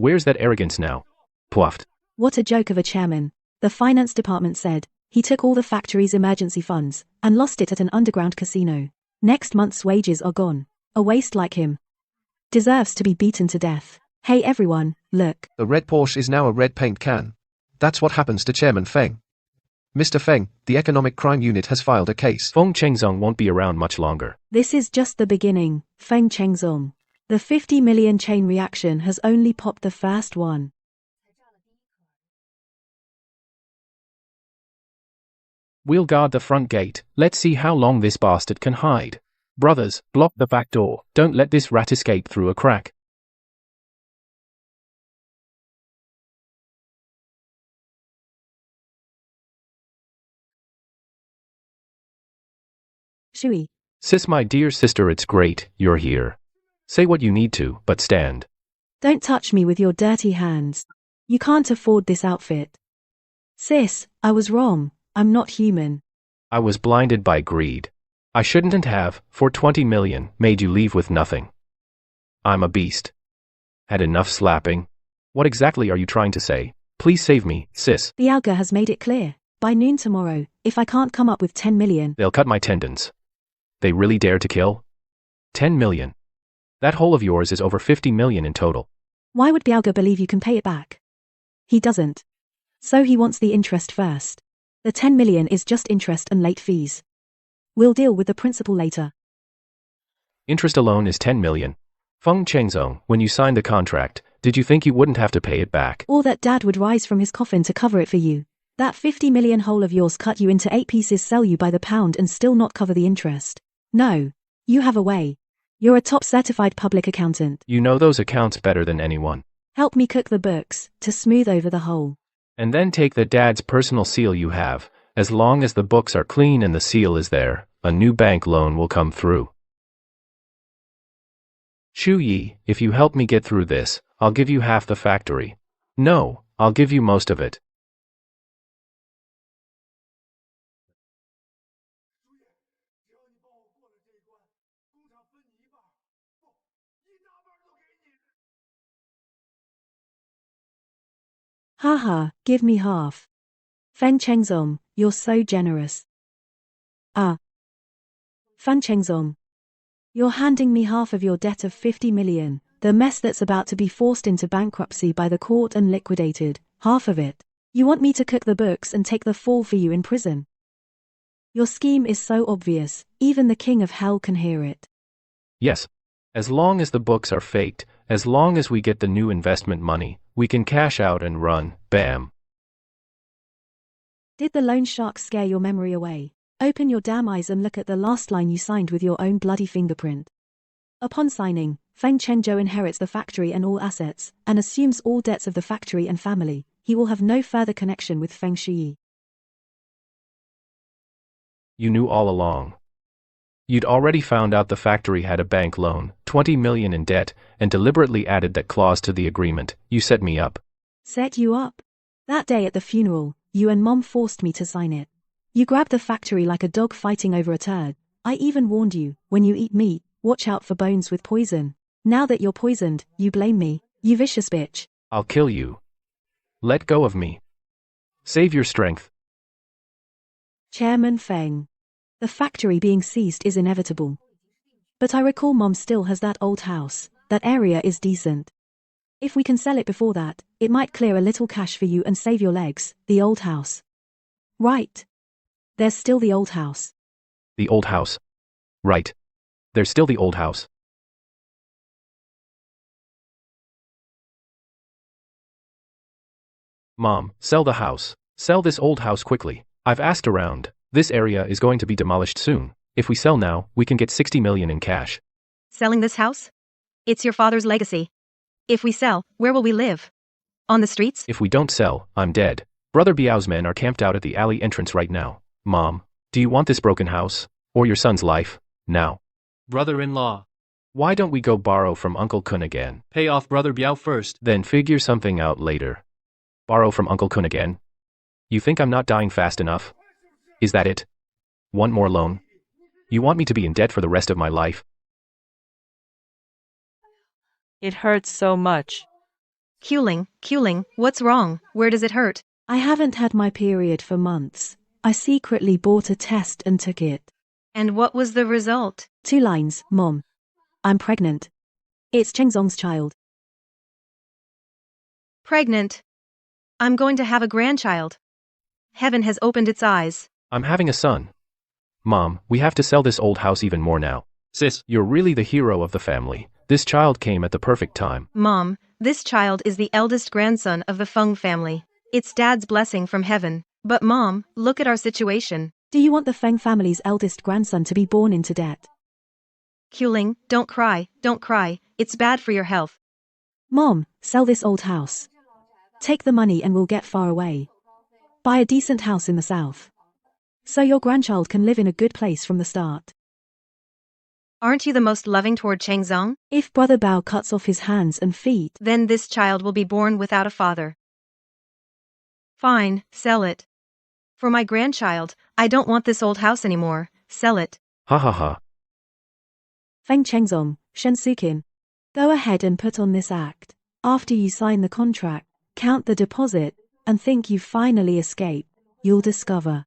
Where's that arrogance now? Puffed. What a joke of a chairman. The finance department said he took all the factory's emergency funds and lost it at an underground casino. Next month's wages are gone. A waste like him deserves to be beaten to death. Hey everyone, look. The red Porsche is now a red paint can. That's what happens to Chairman Feng. Mr. Feng, the Economic Crime Unit has filed a case. Feng Chengzong won't be around much longer. This is just the beginning, Feng Chengzong. The 50 million chain reaction has only popped the first one. We'll guard the front gate. Let's see how long this bastard can hide. Brothers, block the back door. Don't let this rat escape through a crack. Shui. Sis, my dear sister, it's great you're here. Say what you need to, but stand. Don't touch me with your dirty hands. You can't afford this outfit. Sis, I was wrong. I'm not human. I was blinded by greed. I shouldn't have, for 20 million, made you leave with nothing. I'm a beast. Had enough slapping? What exactly are you trying to say? Please save me, sis. The Alga has made it clear. By noon tomorrow, if I can't come up with 10 million, They'll cut my tendons. They really dare to kill? 10 million. That hole of yours is over 50 million in total. why would Bialga believe you can pay it back? He doesn't. So he wants the interest first. The 10 million is just interest and late fees. We'll deal with the principal later. Interest alone is 10 million. Feng Chengzong, when you signed the contract, did you think you wouldn't have to pay it back? Or that dad would rise from his coffin to cover it for you. That 50 million hole of yours cut you into 8 pieces, sell you by the pound and still not cover the interest. No. You have a way. You're a top certified public accountant. You know those accounts better than anyone. Help me cook the books, to smooth over the hole. And then take the dad's personal seal you have. As long as the books are clean and the seal is there, a new bank loan will come through. Shu Yi, if you help me get through this, I'll give you half the factory. No, I'll give you most of it. Haha, give me half. Fan Chengzong, you're so generous. Fan Chengzong. You're handing me half of your debt of 50 million, the mess that's about to be forced into bankruptcy by the court and liquidated, half of it. You want me to cook the books and take the fall for you in prison. Your scheme is so obvious, even the king of hell can hear it. Yes. As long as the books are faked, as long as we get the new investment money, we can cash out and run, bam. Did the loan shark scare your memory away? Open your damn eyes and look at the last line you signed with your own bloody fingerprint. Upon signing, Feng Chenzhou inherits the factory and all assets, and assumes all debts of the factory and family. He will have no further connection with Feng Shuyi. You knew all along. You'd already found out the factory had a bank loan, 20 million in debt, and deliberately added that clause to the agreement. You set me up. Set you up? That day at the funeral, you and Mom forced me to sign it. You grabbed the factory like a dog fighting over a turd. I even warned you, when you eat meat, watch out for bones with poison. Now that you're poisoned, you blame me, you vicious bitch. I'll kill you. Let go of me. Save your strength. Chairman Feng. The factory being seized is inevitable. But I recall Mom still has that old house. That area is decent. If we can sell it before that, it might clear a little cash for you and save your legs. The old house. Right. There's still the old house. The old house. Right. There's still the old house. Mom, sell the house. Sell this old house quickly. I've asked around. This area is going to be demolished soon. If we sell now, we can get 60 million in cash. Selling this house? It's your father's legacy. If we sell, where will we live? On the streets? If we don't sell, I'm dead. Brother Biao's men are camped out at the alley entrance right now. Mom, do you want this broken house? Or your son's life? Now. Brother-in-law. Why don't we go borrow from Uncle Kun again? Pay off Brother Biao first. Then figure something out later. Borrow from Uncle Kun again? You think I'm not dying fast enough? Is that it? One more loan? You want me to be in debt for the rest of my life? It hurts so much. Kuling, what's wrong? Where does it hurt? I haven't had my period for months. I secretly bought a test and took it. And what was the result? 2 lines, Mom. I'm pregnant. It's Chengzong's child. Pregnant. I'm going to have a grandchild. Heaven has opened its eyes. I'm having a son. Mom, we have to sell this old house even more now. Sis, you're really the hero of the family. This child came at the perfect time. Mom, this child is the eldest grandson of the Feng family. It's Dad's blessing from heaven. But Mom, look at our situation. Do you want the Feng family's eldest grandson to be born into debt? Kuling, don't cry. It's bad for your health. Mom, sell this old house. Take the money and we'll get far away. Buy a decent house in the south. So your grandchild can live in a good place from the start. Aren't you the most loving toward Changzong? If Brother Bao cuts off his hands and feet, Then this child will be born without a father. Fine, sell it. For my grandchild, I don't want this old house anymore, sell it. Ha ha ha. Feng Chengzong, Shen Sukin. Go ahead and put on this act. After you sign the contract, count the deposit, and think you've finally escaped, you'll discover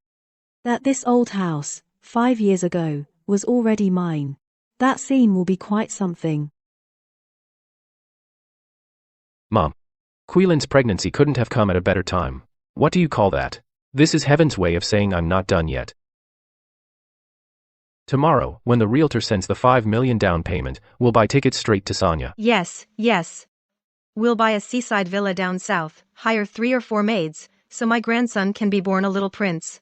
that this old house, 5 years ago, was already mine. That scene will be quite something. Mom. Queelin's pregnancy couldn't have come at a better time. What do you call that? This is heaven's way of saying I'm not done yet. Tomorrow, when the realtor sends the 5 million down payment, we'll buy tickets straight to Sonia. Yes, yes. We'll buy a seaside villa down south, hire 3 or 4 maids, so my grandson can be born a little prince.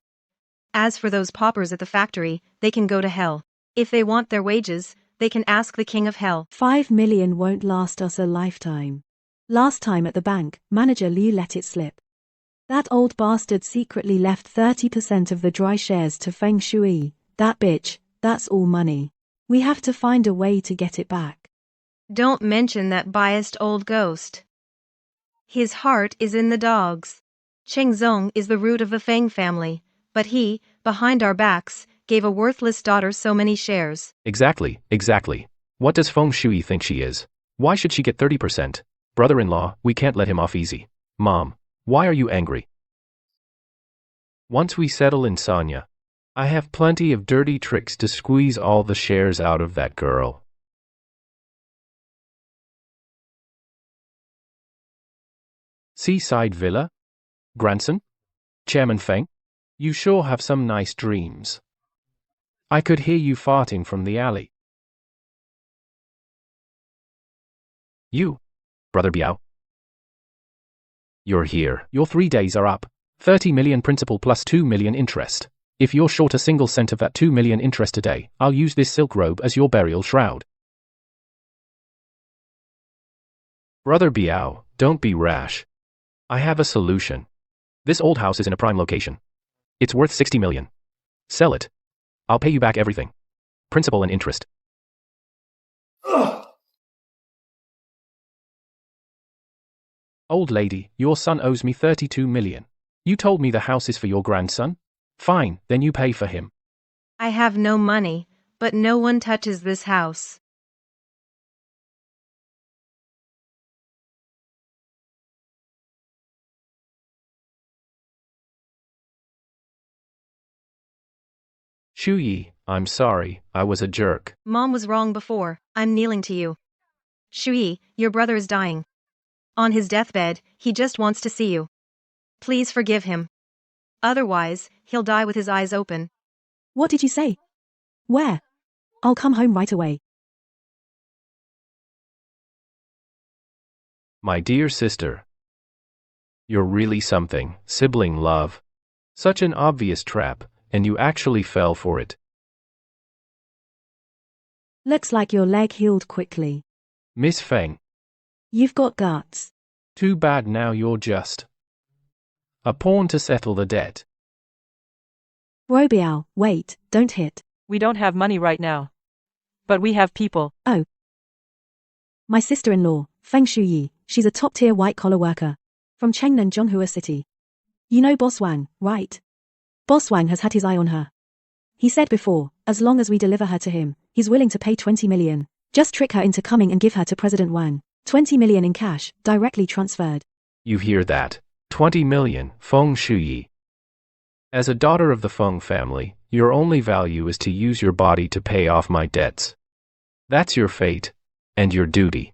As for those paupers at the factory, they can go to hell. If they want their wages, they can ask the king of hell. 5 million won't last us a lifetime. Last time at the bank, manager Liu let it slip. That old bastard secretly left 30% of the dry shares to Feng Shui. That bitch, that's all money. We have to find a way to get it back. Don't mention that biased old ghost. His heart is in the dogs. Chengzong is the root of the Feng family, but he, behind our backs, gave a worthless daughter so many shares. Exactly, exactly. What does Feng Shui think she is? Why should she get 30%? Brother-in-law, we can't let him off easy. Mom, why are you angry? Once we settle in Sonia, I have plenty of dirty tricks to squeeze all the shares out of that girl. Seaside villa? Grandson? Chairman Feng? You sure have some nice dreams. I could hear you farting from the alley. You, Brother Biao. You're here. Your 3 days are up. 30 million principal plus 2 million interest. If you're short a single cent of that 2 million interest today, I'll use this silk robe as your burial shroud. Brother Biao, don't be rash. I have a solution. This old house is in a prime location. It's worth 60 million. Sell it. I'll pay you back everything. Principal and interest. Old lady, your son owes me 32 million. You told me the house is for your grandson? Fine, then you pay for him. I have no money, but no one touches this house. Shuyi, I'm sorry, I was a jerk. Mom was wrong before, I'm kneeling to you. Shui, your brother is dying. On his deathbed, he just wants to see you. Please forgive him. Otherwise, he'll die with his eyes open. What did you say? Where? I'll come home right away. My dear sister. You're really something, sibling love. Such an obvious trap, and you actually fell for it. Looks like your leg healed quickly. Miss Feng. You've got guts. Too bad now you're just a pawn to settle the debt. Robiao, wait, don't hit. We don't have money right now. But we have people. Oh. My sister-in-law, Feng Shuyi, she's a top-tier white-collar worker. From Chengnan, Zhonghua City. You know Boss Wang, right? Boss Wang has had his eye on her. He said before, as long as we deliver her to him, he's willing to pay 20 million. Just trick her into coming and give her to President Wang. 20 million in cash, directly transferred. You hear that? 20 million, Feng Shuyi. As a daughter of the Feng family, your only value is to use your body to pay off my debts. That's your fate, and your duty.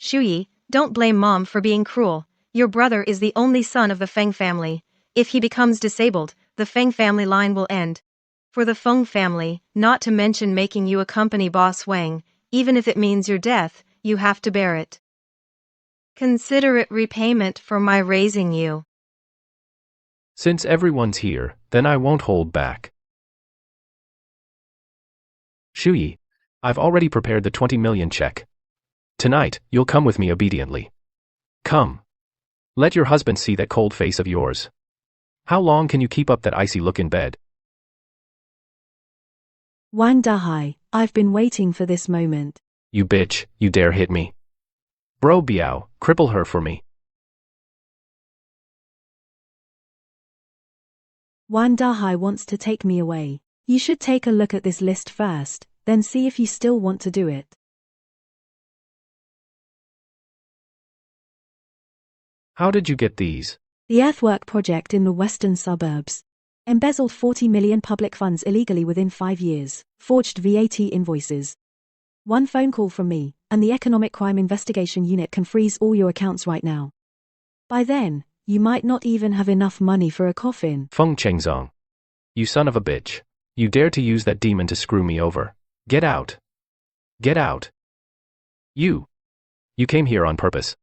Shuyi, don't blame Mom for being cruel. Your brother is the only son of the Feng family. If he becomes disabled, the Feng family line will end. For the Feng family, not to mention making you accompany Boss Wang, even if it means your death, you have to bear it. Consider it repayment for my raising you. Since everyone's here, then I won't hold back. Shuyi, I've already prepared the 20 million check. Tonight, you'll come with me obediently. Come. Let your husband see that cold face of yours. How long can you keep up that icy look in bed? Wang Dahai, I've been waiting for this moment. You bitch, you dare hit me. Bro Biao, cripple her for me. Wang Dahai wants to take me away. You should take a look at this list first, then see if you still want to do it. How did you get these? The earthwork project in the western suburbs. Embezzled 40 million public funds illegally within 5 years, forged VAT invoices. One phone call from me, and the Economic Crime Investigation Unit can freeze all your accounts right now. By then, you might not even have enough money for a coffin. Feng Chengzong. You son of a bitch. You dare to use that demon to screw me over. Get out. Get out. You came here on purpose.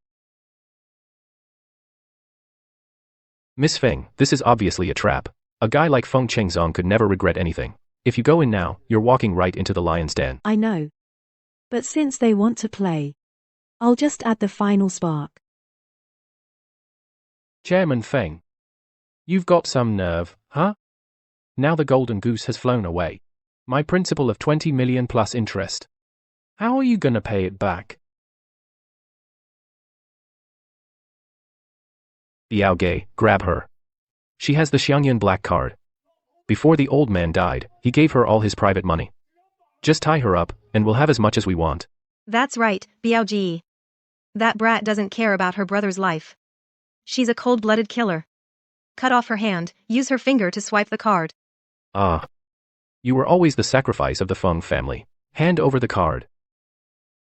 Miss Feng, this is obviously a trap. A guy like Feng Chengzong could never regret anything. If you go in now, you're walking right into the lion's den. I know. But since they want to play, I'll just add the final spark. Chairman Feng. You've got some nerve, huh? Now the golden goose has flown away. My principal of 20 million plus interest. How are you gonna pay it back? Biao Gei, grab her. She has the Xiangyan black card. Before the old man died, he gave her all his private money. Just tie her up, and we'll have as much as we want. That's right, Biao Ji. That brat doesn't care about her brother's life. She's a cold-blooded killer. Cut off her hand, use her finger to swipe the card. Ah. You were always the sacrifice of the Feng family. Hand over the card.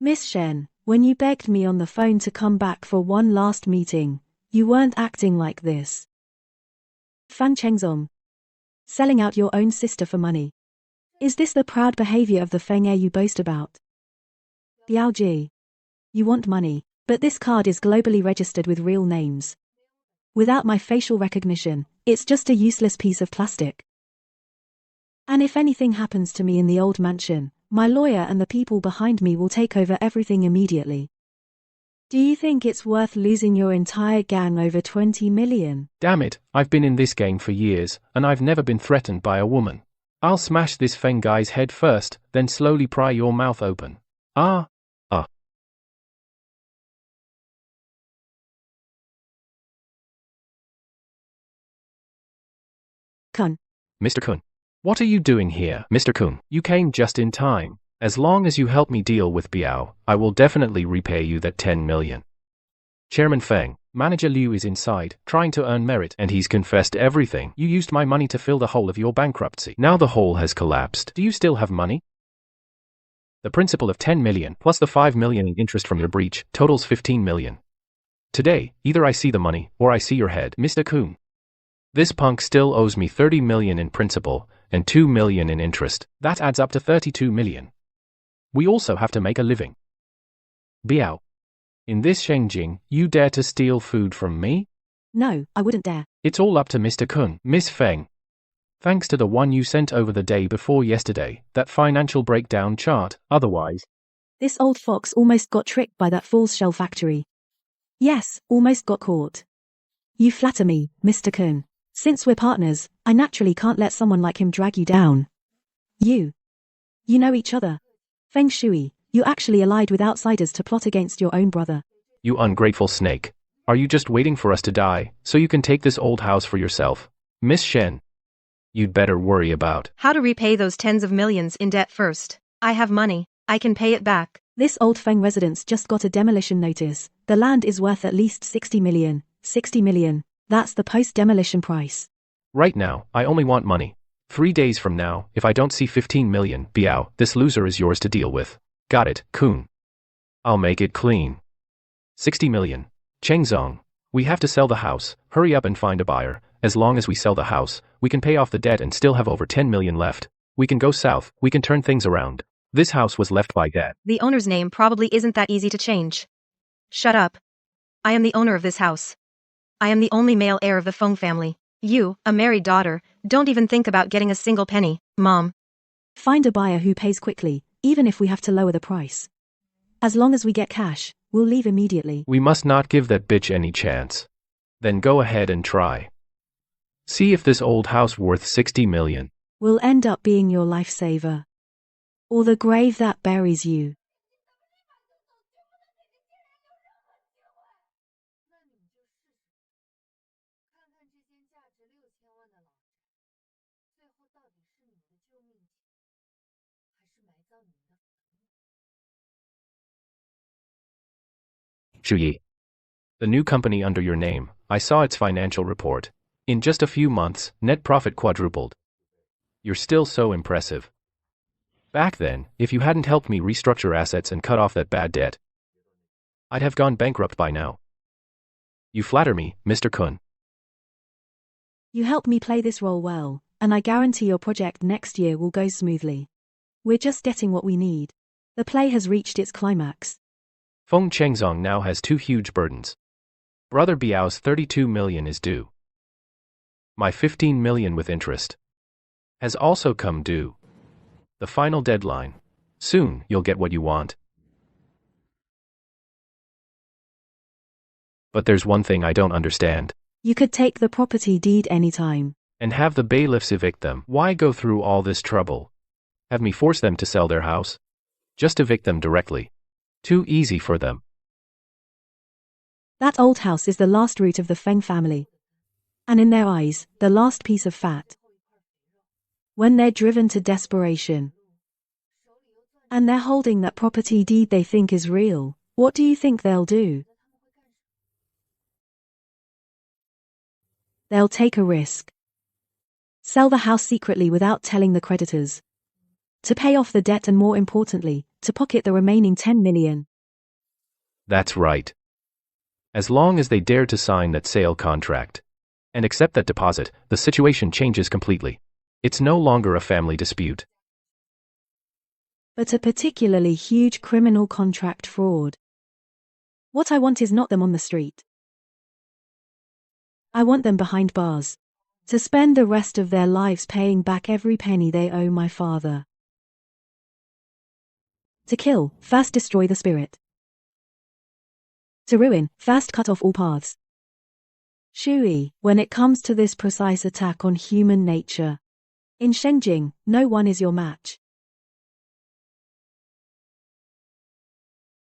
Miss Shen, when you begged me on the phone to come back for one last meeting, you weren't acting like this. Fan Chengzong. Selling out your own sister for money. Is this the proud behavior of the Feng heir you boast about? Biao Ji. You want money, but this card is globally registered with real names. Without my facial recognition, it's just a useless piece of plastic. And if anything happens to me in the old mansion, my lawyer and the people behind me will take over everything immediately. Do you think it's worth losing your entire gang over 20 million? Damn it, I've been in this game for years, and I've never been threatened by a woman. I'll smash this Feng guy's head first, then slowly pry your mouth open. Ah. Kun. Mr. Kun. What are you doing here, Mr. Kun? You came just in time. As long as you help me deal with Biao, I will definitely repay you that 10 million. Chairman Feng, Manager Liu is inside, trying to earn merit, and he's confessed everything. You used my money to fill the hole of your bankruptcy. Now the hole has collapsed. Do you still have money? The principal of 10 million, plus the 5 million in interest from your breach, totals 15 million. Today, either I see the money, or I see your head, Mr. Kun. This punk still owes me 30 million in principal, and 2 million in interest. That adds up to 32 million. We also have to make a living. Biao. In this Shengjing, you dare to steal food from me? No, I wouldn't dare. It's all up to Mr. Kun. Miss Feng. Thanks to the one you sent over the day before yesterday, that financial breakdown chart, otherwise. This old fox almost got tricked by that fool's shell factory. Yes, almost got caught. You flatter me, Mr. Kun. Since we're partners, I naturally can't let someone like him drag you down. You know each other. Feng Shui, you actually allied with outsiders to plot against your own brother. You ungrateful snake. Are you just waiting for us to die, so you can take this old house for yourself? Miss Shen. You'd better worry about how to repay those tens of millions in debt first. I have money. I can pay it back. This old Feng residence just got a demolition notice. The land is worth at least 60 million. 60 million. That's the post-demolition price. Right now, I only want money. 3 days from now, if I don't see 15 million, Biao, this loser is yours to deal with. Got it, Kun. I'll make it clean. 60 million. Chengzong. We have to sell the house. Hurry up and find a buyer. As long as we sell the house, we can pay off the debt and still have over 10 million left. We can go south. We can turn things around. This house was left by Dad. The owner's name probably isn't that easy to change. Shut up. I am the owner of this house. I am the only male heir of the Feng family. You, a married daughter, don't even think about getting a single penny, Mom. Find a buyer who pays quickly, even if we have to lower the price. As long as we get cash, we'll leave immediately. We must not give that bitch any chance. Then go ahead and try. See if this old house worth 60 million. Will end up being your lifesaver. or the grave that buries you. Shuyi. The new company under your name, I saw its financial report. In just a few months, net profit quadrupled. You're still so impressive. Back then, if you hadn't helped me restructure assets and cut off that bad debt, I'd have gone bankrupt by now. You flatter me, Mr. Kun. You helped me play this role well, and I guarantee your project next year will go smoothly. We're just getting what we need. The play has reached its climax. Feng Chengzong now has two huge burdens. Brother Biao's 32 million is due. My 15 million with interest has also come due. The final deadline. Soon, you'll get what you want. But there's one thing I don't understand. You could take the property deed anytime. And have the bailiffs evict them. Why go through all this trouble? Have me force them to sell their house? Just evict them directly. Too easy for them. That old house is the last root of the Feng family. And in their eyes, the last piece of fat. When they're driven to desperation, and they're holding that property deed they think is real, what do you think they'll do? They'll take a risk. Sell the house secretly without telling the creditors. To pay off the debt and, more importantly, to pocket the remaining 10 million. That's right. As long as they dare to sign that sale contract and accept that deposit, the situation changes completely. It's no longer a family dispute, but a particularly huge criminal contract fraud. What I want is not them on the street. I want them behind bars, to spend the rest of their lives paying back every penny they owe my father. To kill, first destroy the spirit. To ruin, first cut off all paths. Shuyi, when it comes to this precise attack on human nature, in Shengjing, no one is your match.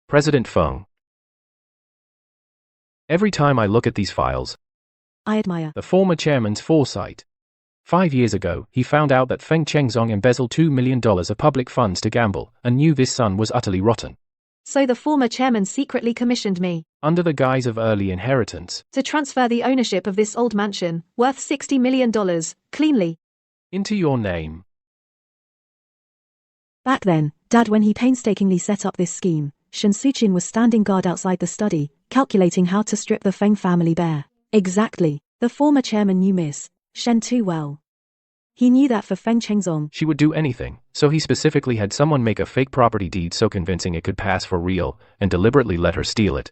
President Feng. Every time I look at these files, I admire the former chairman's foresight. 5 years ago, he found out that Feng Chengzong embezzled $2 million of public funds to gamble, and knew this son was utterly rotten. So the former chairman secretly commissioned me, under the guise of early inheritance, to transfer the ownership of this old mansion, worth $60 million, cleanly, into your name. Back then, Dad, when he painstakingly set up this scheme, Shen Suqin was standing guard outside the study, calculating how to strip the Feng family bare. Exactly. The former chairman knew Miss Shen too well. He knew that for Feng Chengzong, she would do anything, so he specifically had someone make a fake property deed so convincing it could pass for real, and deliberately let her steal it.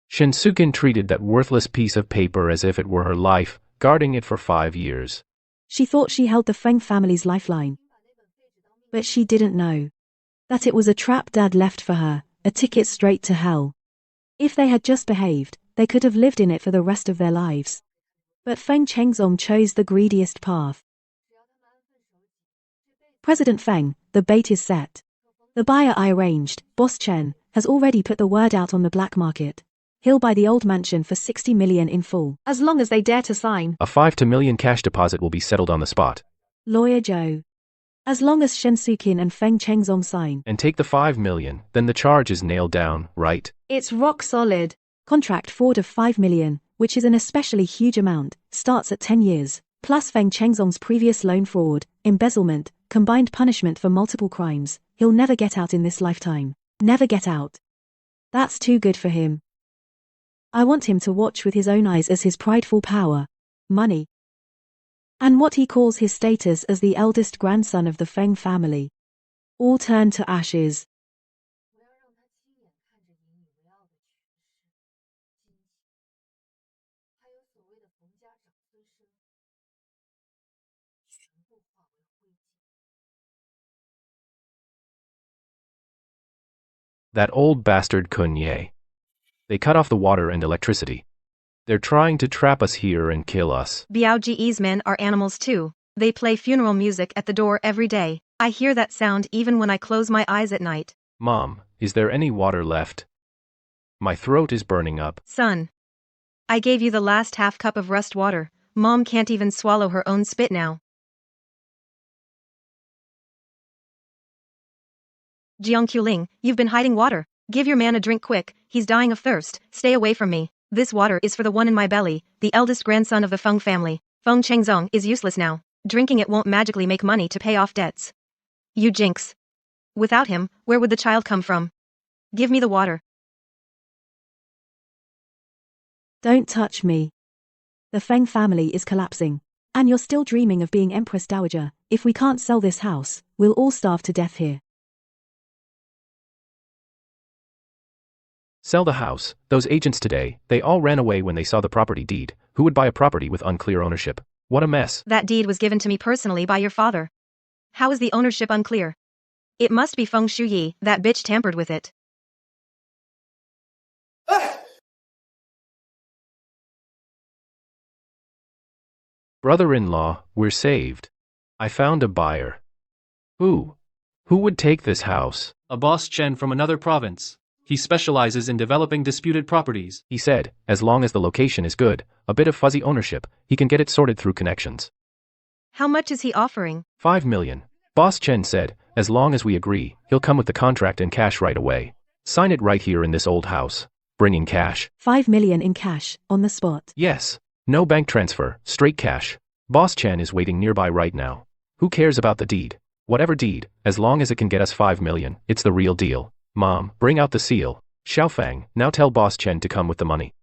Shen Suqin treated that worthless piece of paper as if it were her life, guarding it for 5 years. She thought she held the Feng family's lifeline. But she didn't know that it was a trap Dad left for her, a ticket straight to hell. If they had just behaved, they could have lived in it for the rest of their lives. But Feng Chengzong chose the greediest path. President Feng, the bait is set. The buyer I arranged, Boss Chen, has already put the word out on the black market. He'll buy the old mansion for 60 million in full, as long as they dare to sign. A 5 million cash deposit will be settled on the spot. Lawyer Joe. As long as Shen Suqin and Feng Chengzong sign. And take the 5 million, then the charge is nailed down, right? It's rock solid. Contract fraud of 5 million, which is an especially huge amount, starts at 10 years, plus Feng Chengzong's previous loan fraud, embezzlement, combined punishment for multiple crimes. He'll never get out in this lifetime. Never get out. That's too good for him. I want him to watch with his own eyes as his prideful power, money, and what he calls his status as the eldest grandson of the Feng family, all turn to ashes. That old bastard Kun Ye. They cut off the water and electricity. They're trying to trap us here and kill us. Biao Ji's men are animals too. They play funeral music at the door every day. I hear that sound even when I close my eyes at night. Mom, is there any water left? My throat is burning up. Son. I gave you the last half cup of rust water. Mom can't even swallow her own spit now. Jiang Qiuling, you've been hiding water. Give your man a drink quick, he's dying of thirst. Stay away from me. This water is for the one in my belly, the eldest grandson of the Feng family. Feng Chengzong is useless now. Drinking it won't magically make money to pay off debts. You jinx. Without him, where would the child come from? Give me the water. Don't touch me. The Feng family is collapsing. And you're still dreaming of being Empress Dowager. If we can't sell this house, we'll all starve to death here. Sell the house. Those agents today, they all ran away when they saw the property deed. Who would buy a property with unclear ownership? What a mess. That deed was given to me personally by your father. How is the ownership unclear? It must be Feng Shuyi, that bitch tampered with it. Brother-in-law, we're saved. I found a buyer. Who? Who would take this house? A boss Chen from another province. He specializes in developing disputed properties. He said, as long as the location is good, a bit of fuzzy ownership, he can get it sorted through connections. How much is he offering? 5 million. Boss Chen said, as long as we agree, he'll come with the contract and cash right away. Sign it right here in this old house. Bringing cash. 5 million in cash, on the spot. Yes. No bank transfer, straight cash. Boss Chen is waiting nearby right now. Who cares about the deed? Whatever deed, as long as it can get us 5 million, it's the real deal. Mom, bring out the seal. Xiaofang, now tell Boss Chen to come with the money.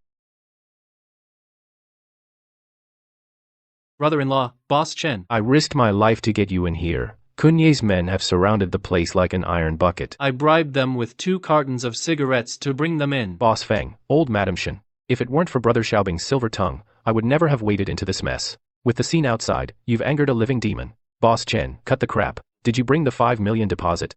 Brother-in-law, Boss Chen. I risked my life to get you in here. Kunye's men have surrounded the place like an iron bucket. I bribed them with 2 cartons of cigarettes to bring them in. Boss Feng, old Madam Shen. If it weren't for Brother Xiaobing's silver tongue, I would never have waded into this mess. With the scene outside, you've angered a living demon. Boss Chen, cut the crap. Did you bring the 5 million deposit?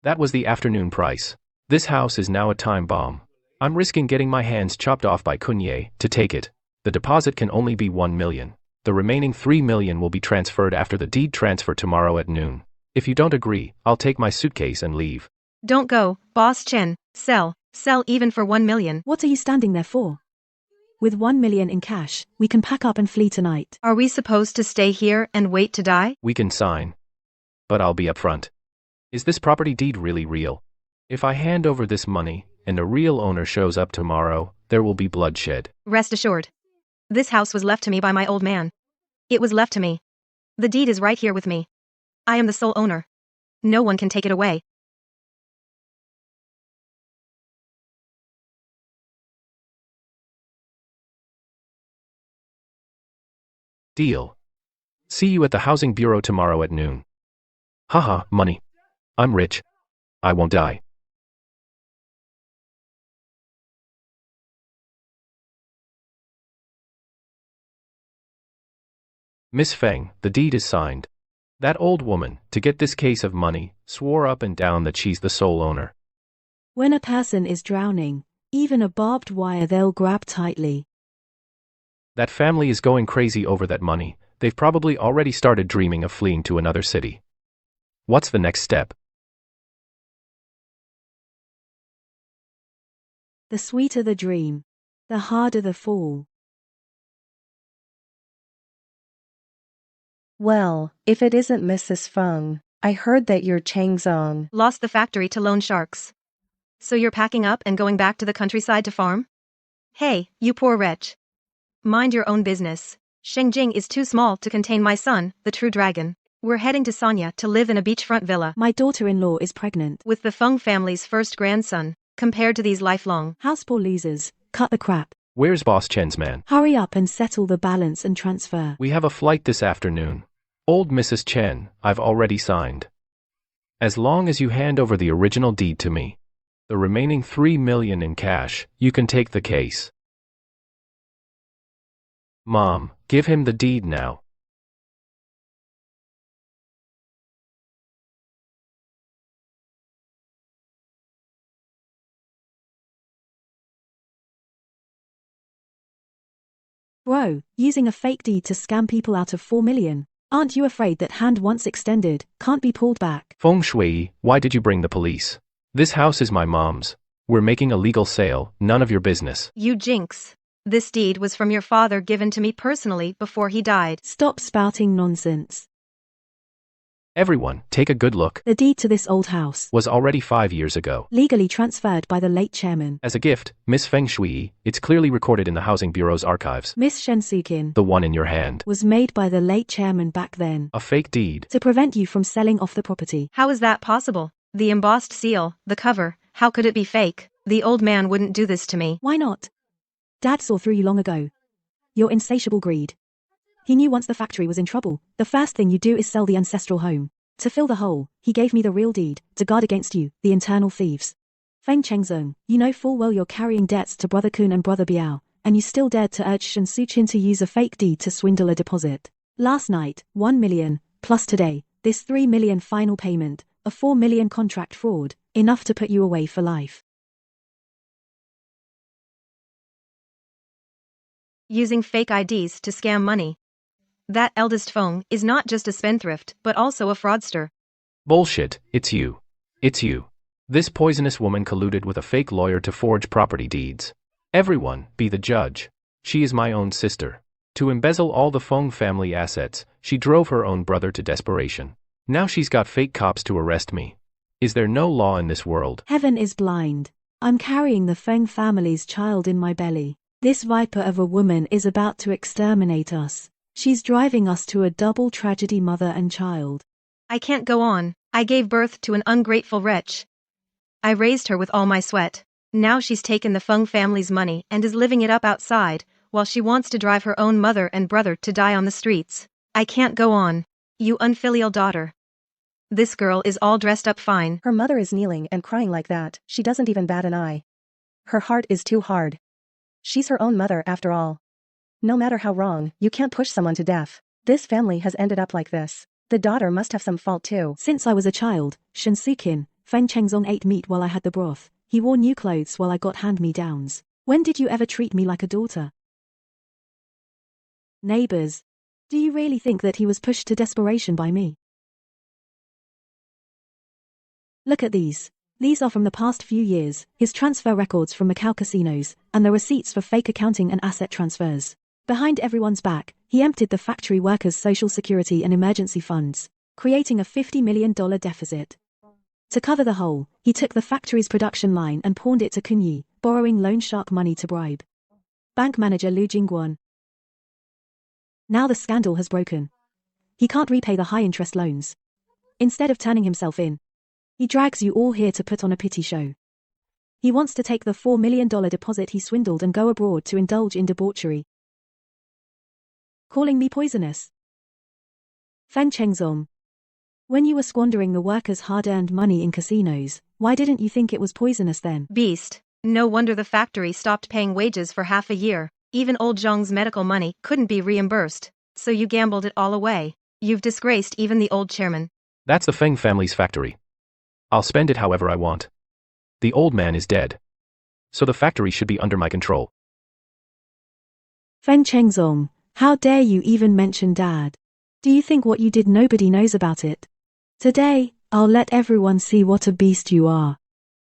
That was the afternoon price. This house is now a time bomb. I'm risking getting my hands chopped off by Kunye to take it. The deposit can only be 1 million. The remaining 3 million will be transferred after the deed transfer tomorrow at noon. If you don't agree, I'll take my suitcase and leave. Don't go, Boss Chen. Sell. Sell even for 1 million. What are you standing there for? With 1 million in cash, we can pack up and flee tonight. Are we supposed to stay here and wait to die? We can sign. But I'll be upfront. Is this property deed really real? If I hand over this money, and a real owner shows up tomorrow, there will be bloodshed. Rest assured. This house was left to me by my old man. It was left to me. The deed is right here with me. I am the sole owner. No one can take it away. Deal. See you at the housing bureau tomorrow at noon. Haha, money. I'm rich. I won't die. Miss Feng, the deed is signed. That old woman, to get this case of money, swore up and down that she's the sole owner. When a person is drowning, even a barbed wire they'll grab tightly. That family is going crazy over that money. They've probably already started dreaming of fleeing to another city. What's the next step? The sweeter the dream, the harder the fall. Well, if it isn't Mrs. Feng, I heard that you're Changzong. Lost the factory to loan sharks. So you're packing up and going back to the countryside to farm? Hey, you poor wretch. Mind your own business. Shengjing is too small to contain my son, the true dragon. We're heading to Sanya to live in a beachfront villa. My daughter-in-law is pregnant. With the Feng family's first grandson. Compared to these lifelong house poor losers, cut the crap. Where's Boss Chen's man? Hurry up and settle the balance and transfer. We have a flight this afternoon. Old Mrs. Chen, I've already signed. As long as you hand over the original deed to me, the remaining 3 million in cash, you can take the case. Mom, give him the deed now. Bro, using a fake deed to scam people out of 4 million. Aren't you afraid that hand once extended can't be pulled back? Feng Shui, why did you bring the police? This house is my mom's. We're making a legal sale, none of your business. You jinx. This deed was from your father given to me personally before he died. Stop spouting nonsense. Everyone, take a good look. The deed to this old house Was already 5 years ago. legally transferred by the late chairman. As a gift, Miss Feng Shui, it's clearly recorded in the Housing Bureau's archives. Miss Shensukin The one in your hand. was made by the late chairman back then A fake deed. to prevent you from selling off the property. How is that possible? The embossed seal, the cover, how could it be fake? The old man wouldn't do this to me. Why not? Dad saw through you long ago. Your insatiable greed. He knew once the factory was in trouble, the first thing you do is sell the ancestral home. To fill the hole, he gave me the real deed, to guard against you, the internal thieves. Feng Chengzong, you know full well you're carrying debts to Brother Kun and Brother Biao, and you still dared to urge Shen Suqin to use a fake deed to swindle a deposit. Last night, 1 million, plus today, this 3 million final payment, a 4 million contract fraud, enough to put you away for life. Using fake IDs to scam money. That eldest Feng is not just a spendthrift, but also a fraudster. Bullshit, it's you. It's you. This poisonous woman colluded with a fake lawyer to forge property deeds. Everyone, be the judge. She is my own sister. To embezzle all the Feng family assets, she drove her own brother to desperation. Now she's got fake cops to arrest me. Is there no law in this world? Heaven is blind. I'm carrying the Feng family's child in my belly. This viper of a woman is about to exterminate us. She's driving us to a double tragedy, mother and child. I can't go on. I gave birth to an ungrateful wretch. I raised her with all my sweat. Now she's taken the Feng family's money and is living it up outside, while she wants to drive her own mother and brother to die on the streets. I can't go on. You unfilial daughter. This girl is all dressed up fine. Her mother is kneeling and crying like that, she doesn't even bat an eye. Her heart is too hard. She's her own mother after all. No matter how wrong, you can't push someone to death. This family has ended up like this. The daughter must have some fault too. Since I was a child, Shen Sukin, Feng Chengzong ate meat while I had the broth. He wore new clothes while I got hand-me-downs. When did you ever treat me like a daughter? Neighbors, do you really think that he was pushed to desperation by me? Look at these. These are from the past few years, his transfer records from Macau casinos, and the receipts for fake accounting and asset transfers. Behind everyone's back, he emptied the factory workers' social security and emergency funds, creating a $50 million deficit. To cover the hole, he took the factory's production line and pawned it to Kunyi, borrowing loan shark money to bribe bank manager Lu Jingguan. Now the scandal has broken. He can't repay the high-interest loans. Instead of turning himself in, he drags you all here to put on a pity show. He wants to take the $4 million deposit he swindled and go abroad to indulge in debauchery. Calling me poisonous? Feng Chengzong. When you were squandering the workers' hard-earned money in casinos, why didn't you think it was poisonous then? Beast. No wonder the factory stopped paying wages for half a year. Even old Zhang's medical money couldn't be reimbursed, so you gambled it all away. You've disgraced even the old chairman. That's the Feng family's factory. I'll spend it however I want. The old man is dead. So the factory should be under my control. Feng Chengzong, how dare you even mention Dad? Do you think what you did nobody knows about it? Today, I'll let everyone see what a beast you are.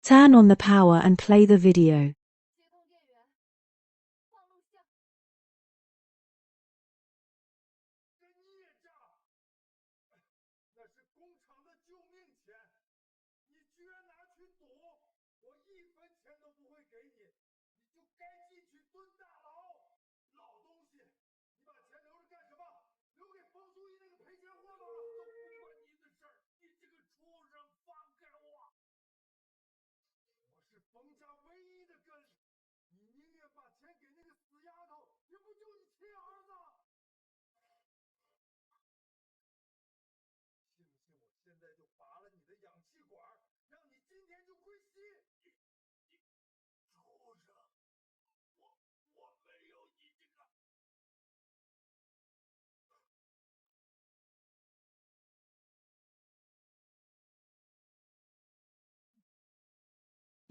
Turn on the power and play the video.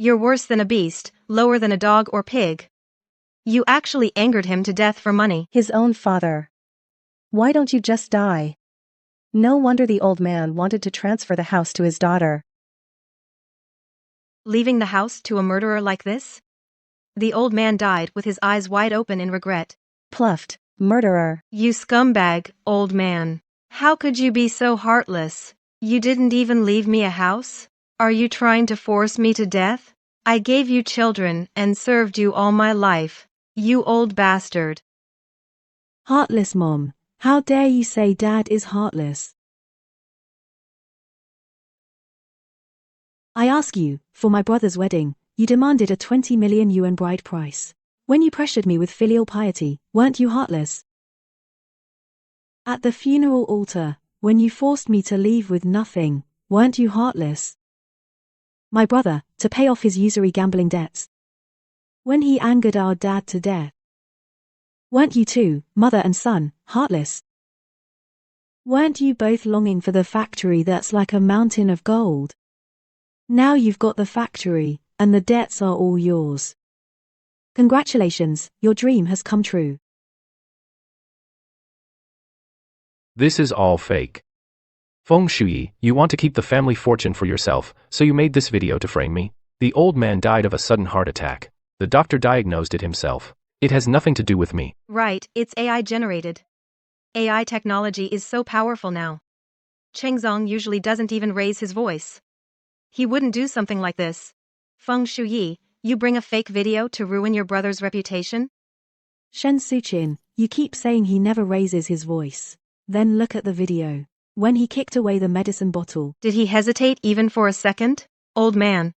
You're worse than a beast, lower than a dog or pig. You actually angered him to death for money. His own father. Why don't you just die? No wonder the old man wanted to transfer the house to his daughter. Leaving the house to a murderer like this? The old man died with his eyes wide open in regret. Pluffed. Murderer. You scumbag, old man. How could you be so heartless? You didn't even leave me a house? Are you trying to force me to death? I gave you children and served you all my life. You old bastard. Heartless Mom. How dare you say Dad is heartless? I ask you, for my brother's wedding, you demanded a 20 million yuan bride price. When you pressured me with filial piety, weren't you heartless? At the funeral altar, when you forced me to leave with nothing, weren't you heartless? My brother, to pay off his usury gambling debts. When he angered our dad to death. Weren't you two, mother and son, heartless? Weren't you both longing for the factory that's like a mountain of gold? Now you've got the factory, and the debts are all yours. Congratulations, your dream has come true. This is all fake. Feng Shuyi, you want to keep the family fortune for yourself, so you made this video to frame me? The old man died of a sudden heart attack. The doctor diagnosed it himself. It has nothing to do with me. Right, it's AI generated. AI technology is so powerful now. Chengzong usually doesn't even raise his voice. He wouldn't do something like this. Feng Shuyi, you bring a fake video to ruin your brother's reputation? Shen Suqin, you keep saying he never raises his voice. Then look at the video. When he kicked away the medicine bottle. Did he hesitate even for a second? Old man.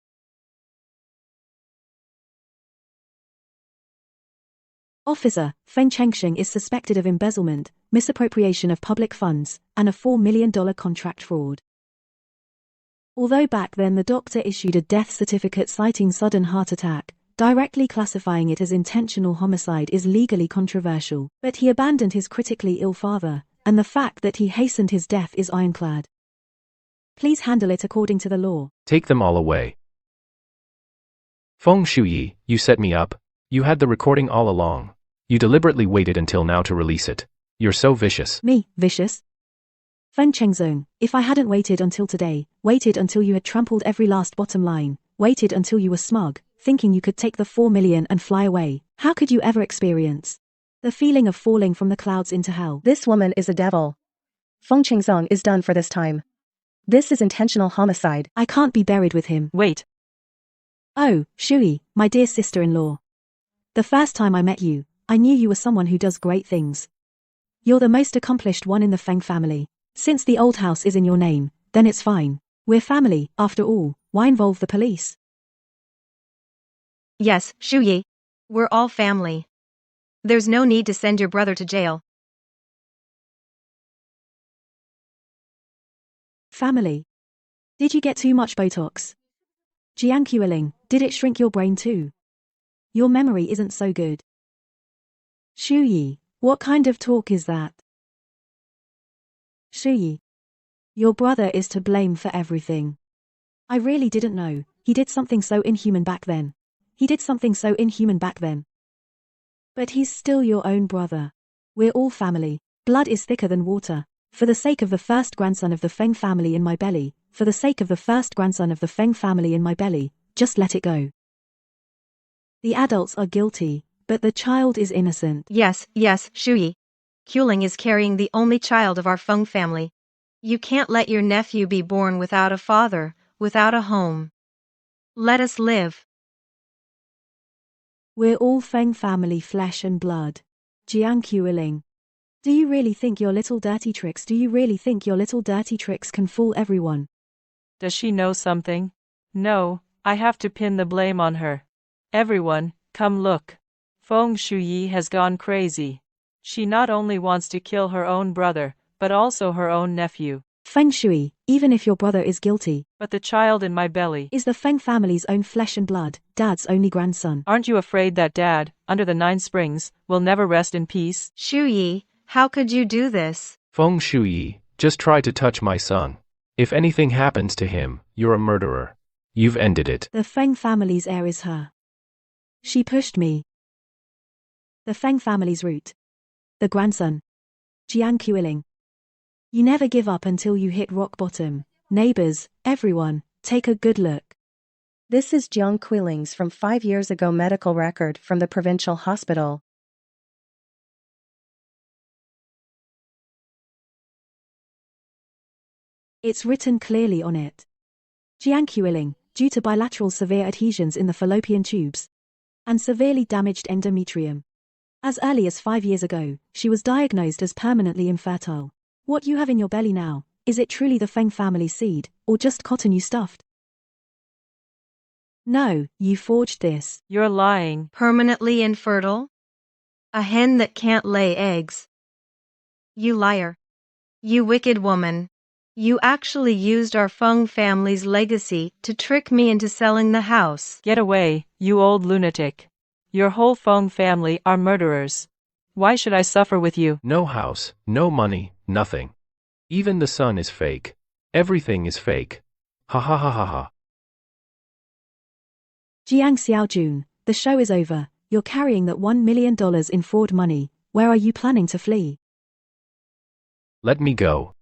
Officer, Feng Chengsheng is suspected of embezzlement, misappropriation of public funds, and a $4 million contract fraud. Although back then the doctor issued a death certificate citing sudden heart attack, directly classifying it as intentional homicide is legally controversial, but he abandoned his critically ill father, and the fact that he hastened his death is ironclad. Please handle it according to the law. Take them all away. Feng Shuyi, you set me up. You had the recording all along. You deliberately waited until now to release it. You're so vicious. Me, vicious? Feng Chengzong, if I hadn't waited until today, waited until you had trampled every last bottom line, waited until you were smug, thinking you could take the 4 million and fly away, how could you ever experience the feeling of falling from the clouds into hell? This woman is a devil. Feng Chengzong is done for this time. This is intentional homicide. I can't be buried with him. Wait. Oh, Shuyi, my dear sister-in-law. The first time I met you, I knew you were someone who does great things. You're the most accomplished one in the Feng family. Since the old house is in your name, then it's fine. We're family, after all. Why involve the police? Yes, Shuyi. We're all family. There's no need to send your brother to jail. Family. Did you get too much Botox? Jiang Qiuling, did it shrink your brain too? Your memory isn't so good. Shuyi, what kind of talk is that? Shuyi. Your brother is to blame for everything. I really didn't know. He did something so inhuman back then. But he's still your own brother. We're all family. Blood is thicker than water. For the sake of the first grandson of the Feng family in my belly, just let it go. The adults are guilty, but the child is innocent. Yes, Shuyi. Qiuling is carrying the only child of our Feng family. You can't let your nephew be born without a father, without a home. Let us live. We're all Feng family, flesh and blood. Jiang Qiuling. Do you really think your little dirty tricks can fool everyone? Does she know something? No, I have to pin the blame on her. Everyone, come look. Feng Shuyi has gone crazy. She not only wants to kill her own brother, but also her own nephew. Feng Shuyi, even if your brother is guilty, But the child in my belly is the Feng family's own flesh and blood, Dad's only grandson. Aren't you afraid that Dad, under the 9 springs, will never rest in peace? Shuyi, how could you do this? Feng Shuyi, just try to touch my son. If anything happens to him, you're a murderer. You've ended it. The Feng family's heir is her. She pushed me. The Feng family's root. The grandson. Jiang Qiuling. You never give up until you hit rock bottom. Neighbors, everyone, take a good look. This is Jiang Quiling's from 5 years ago medical record from the provincial hospital. It's written clearly on it. Jiang Quiling, due to bilateral severe adhesions in the fallopian tubes and severely damaged endometrium. As early as 5 years ago, she was diagnosed as permanently infertile. What you have in your belly now, is it truly the Feng family seed, or just cotton you stuffed? No, you forged this. You're lying. Permanently infertile? A hen that can't lay eggs. You liar. You wicked woman. You actually used our Feng family's legacy to trick me into selling the house. Get away, you old lunatic. Your whole Feng family are murderers. Why should I suffer with you? No house, no money, nothing. Even the sun is fake. Everything is fake. Ha ha ha ha ha. Jiang Xiaojun, the show is over. You're carrying that $1 million in fraud money. Where are you planning to flee? Let me go.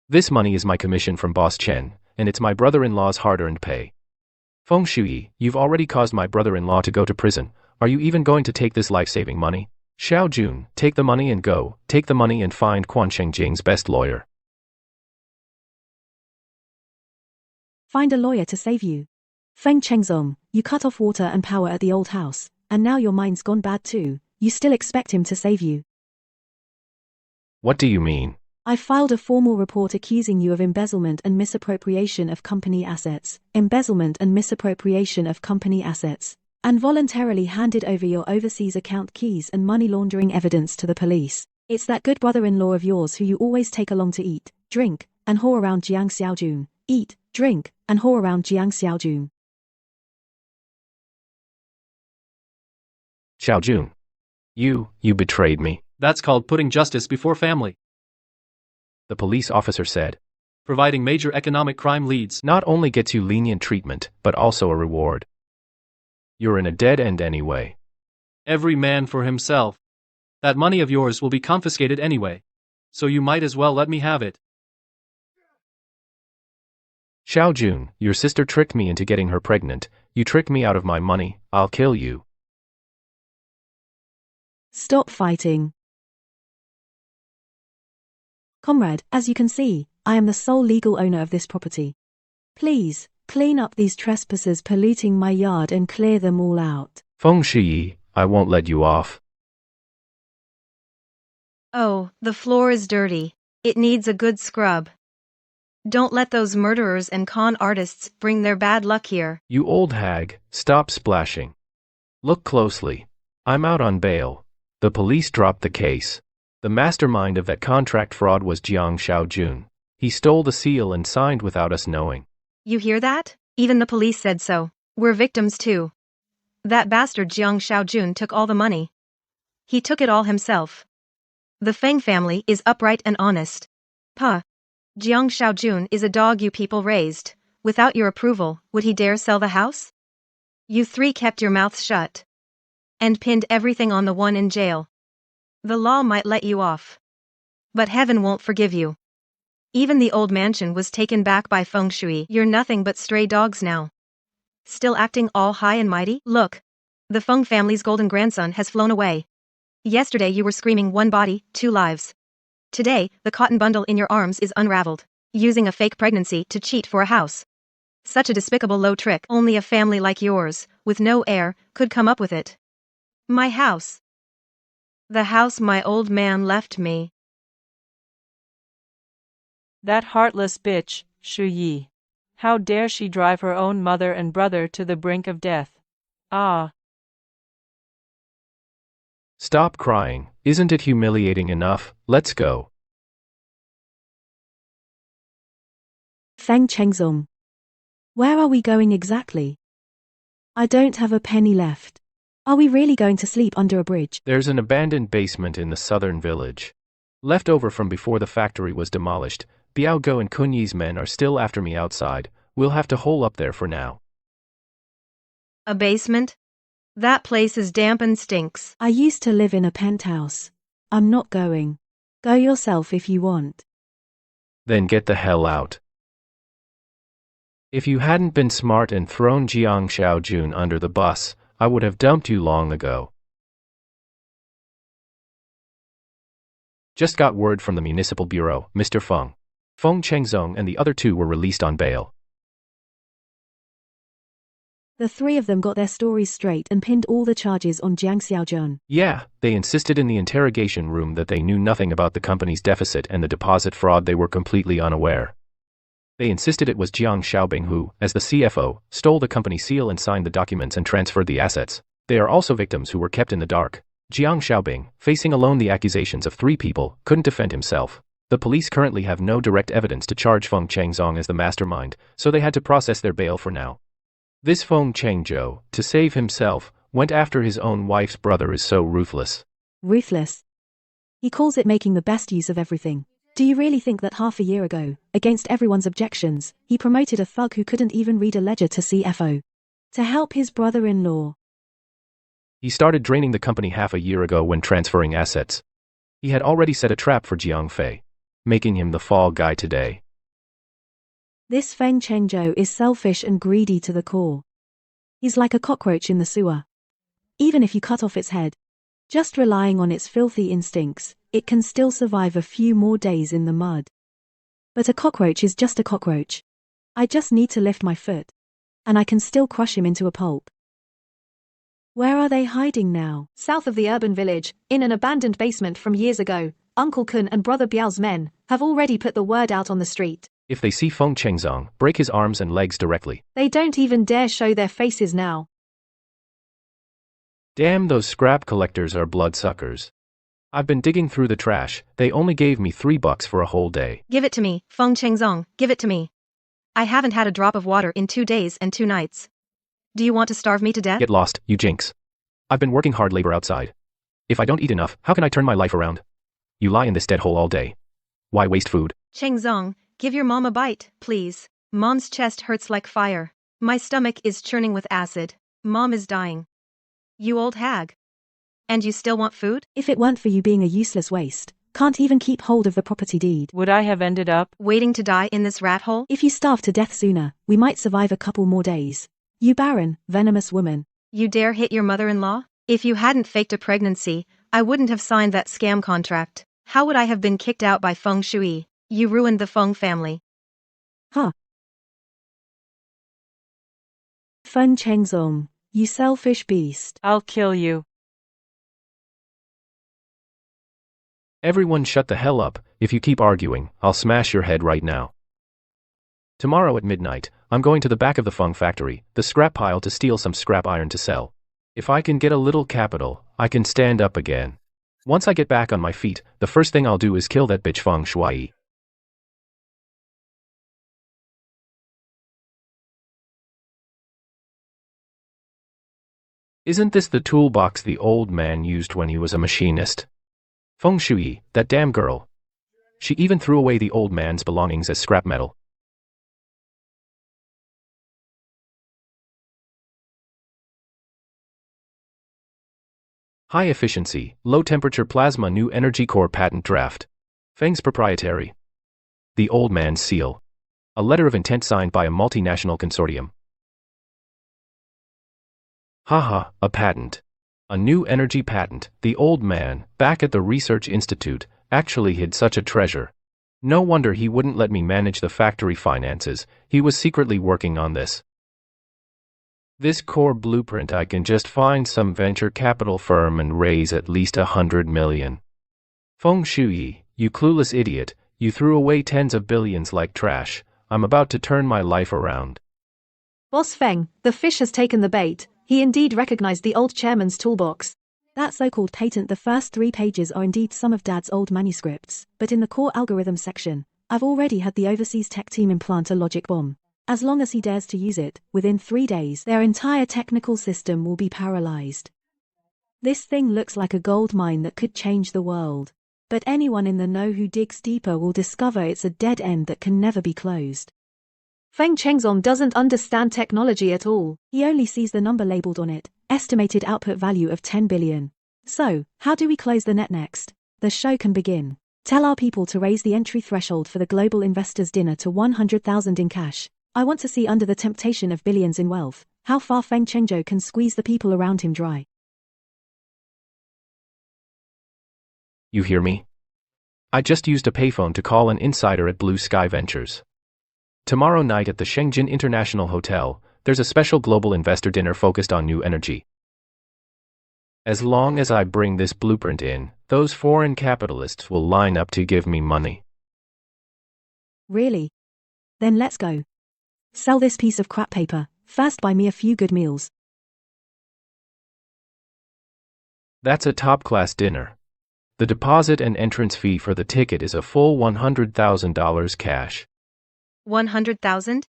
This money is my commission from Boss Chen, and it's my brother-in-law's hard-earned pay. Feng Shui, you've already caused my brother-in-law to go to prison. Are you even going to take this life-saving money? Xiao Jun, take the money and go. Take the money and find Quan Chengjing's best lawyer. Find a lawyer to save you. Feng Chengzong, you cut off water and power at the old house, and now your mind's gone bad too. You still expect him to save you. What do you mean? I filed a formal report accusing you of embezzlement and misappropriation of company assets, embezzlement and misappropriation of company assets, and voluntarily handed over your overseas account keys and money laundering evidence to the police. It's that good brother-in-law of yours who you always take along to eat, drink, and whore around Jiang Xiaojun. Eat, drink, and whore around Jiang Xiaojun. Xiaojun. You betrayed me. That's called putting justice before family. The police officer said. Providing major economic crime leads not only gets you lenient treatment, but also a reward. You're in a dead end anyway. Every man for himself. That money of yours will be confiscated anyway. So you might as well let me have it. Xiaojun, your sister tricked me into getting her pregnant. You tricked me out of my money. I'll kill you. Stop fighting. Comrade, as you can see, I am the sole legal owner of this property. Please, clean up these trespassers polluting my yard and clear them all out. Feng Shui, I won't let you off. Oh, the floor is dirty. It needs a good scrub. Don't let those murderers and con artists bring their bad luck here. You old hag, stop splashing. Look closely. I'm out on bail. The police dropped the case. The mastermind of that contract fraud was Jiang Xiaojun. He stole the seal and signed without us knowing. You hear that? Even the police said so. We're victims too. That bastard Jiang Xiaojun took all the money. He took it all himself. The Feng family is upright and honest. Puh. Jiang Xiaojun is a dog you people raised. Without your approval, would he dare sell the house? You three kept your mouths shut. And pinned everything on the one in jail. The law might let you off. But heaven won't forgive you. Even the old mansion was taken back by Feng Shui. You're nothing but stray dogs now. Still acting all high and mighty? Look. The Feng family's golden grandson has flown away. Yesterday you were screaming 1 body, 2 lives. Today, the cotton bundle in your arms is unraveled, using a fake pregnancy to cheat for a house. Such a despicable low trick. Only a family like yours, with no heir, could come up with it. My house. The house my old man left me. That heartless bitch, Shu Yi. How dare she drive her own mother and brother to the brink of death? Ah. Stop crying. Isn't it humiliating enough? Let's go. Feng Chengzong. Where are we going exactly? I don't have a penny left. Are we really going to sleep under a bridge? There's an abandoned basement in the southern village. Left over from before the factory was demolished. Biao Go and Kunyi's men are still after me outside. We'll have to hole up there for now. A basement? That place is damp and stinks. I used to live in a penthouse. I'm not going. Go yourself if you want. Then get the hell out. If you hadn't been smart and thrown Jiang Xiaojun under the bus, I would have dumped you long ago. Just got word from the municipal bureau, Mr. Feng. Feng Chengzong and the other two were released on bail. The three of them got their stories straight and pinned all the charges on Jiang Xiaojun. Yeah, they insisted in the interrogation room that they knew nothing about the company's deficit and the deposit fraud. They were completely unaware. They insisted it was Jiang Xiaobing who, as the CFO, stole the company seal and signed the documents and transferred the assets. They are also victims who were kept in the dark. Jiang Xiaobing, facing alone the accusations of 3 people, couldn't defend himself. The police currently have no direct evidence to charge Feng Chengzong as the mastermind, so they had to process their bail for now. This Feng Chengzhou, to save himself, went after his own wife's brother is so ruthless. Ruthless? He calls it making the best use of everything. Do you really think that half a year ago, against everyone's objections, he promoted a thug who couldn't even read a ledger to CFO? To help his brother-in-law. He started draining the company half a year ago when transferring assets. He had already set a trap for Jiang Fei, making him the fall guy today. This Feng Chengzhou is selfish and greedy to the core. He's like a cockroach in the sewer. Even if you cut off its head, just relying on its filthy instincts, it can still survive a few more days in the mud. But a cockroach is just a cockroach. I just need to lift my foot, and I can still crush him into a pulp. Where are they hiding now? South of the urban village, in an abandoned basement from years ago, Uncle Kun and Brother Biao's men have already put the word out on the street. If they see Feng Chengzong, break his arms and legs directly. They don't even dare show their faces now. Damn, those scrap collectors are bloodsuckers. I've been digging through the trash. They only gave me $3 for a whole day. Give it to me, Feng Chengzong, give it to me. I haven't had a drop of water in 2 days and 2 nights. Do you want to starve me to death? Get lost, you jinx. I've been working hard labor outside. If I don't eat enough, how can I turn my life around? You lie in this dead hole all day. Why waste food? Chengzong, give your mom a bite, please. Mom's chest hurts like fire. My stomach is churning with acid. Mom is dying. You old hag. And you still want food? If it weren't for you being a useless waste, can't even keep hold of the property deed, Would I have ended up waiting to die in this rat hole? if you starve to death sooner, we might survive a couple more days. You barren, venomous woman. You dare hit your mother-in-law? If you hadn't faked a pregnancy, I wouldn't have signed that scam contract. How would I have been kicked out by Feng Shui? You ruined the Feng family. Huh. Feng Chengzong, you selfish beast. I'll kill you. Everyone shut the hell up. If you keep arguing, I'll smash your head right now. Tomorrow at midnight, I'm going to the back of the Feng factory, the scrap pile, to steal some scrap iron to sell. If I can get a little capital, I can stand up again. Once I get back on my feet, the first thing I'll do is kill that bitch Feng Shui. Isn't this the toolbox the old man used when he was a machinist? Feng Shui, that damn girl. She even threw away the old man's belongings as scrap metal. High efficiency, low temperature plasma new energy core patent draft. Feng's proprietary. The old man's seal. A letter of intent signed by a multinational consortium. Haha, a patent. A new energy patent. The old man, back at the research institute, actually hid such a treasure. No wonder he wouldn't let me manage the factory finances. He was secretly working on this. This core blueprint, I can just find some venture capital firm and raise at least 100 million. Feng Shui, you clueless idiot, you threw away tens of billions like trash. I'm about to turn my life around. Boss Feng, the fish has taken the bait. He indeed recognized the old chairman's toolbox. That so-called patent, the first 3 pages are indeed some of Dad's old manuscripts, but in the core algorithm section, I've already had the overseas tech team implant a logic bomb. As long as he dares to use it, within 3 days their entire technical system will be paralyzed. This thing looks like a gold mine that could change the world. But anyone in the know who digs deeper will discover it's a dead end that can never be closed. Feng Chengzong doesn't understand technology at all. He only sees the number labeled on it, estimated output value of 10 billion. So, how do we close the net next? The show can begin. Tell our people to raise the entry threshold for the global investors dinner to 100,000 in cash. I want to see under the temptation of billions in wealth, how far Feng Chengzhou can squeeze the people around him dry. You hear me? I just used a payphone to call an insider at Blue Sky Ventures. Tomorrow night at the Shenzhen International Hotel, there's a special global investor dinner focused on new energy. As long as I bring this blueprint in, those foreign capitalists will line up to give me money. Really? Then let's go. Sell this piece of crap paper, first buy me a few good meals. That's a top-class dinner. The deposit and entrance fee for the ticket is a full $100,000 cash. 100,000?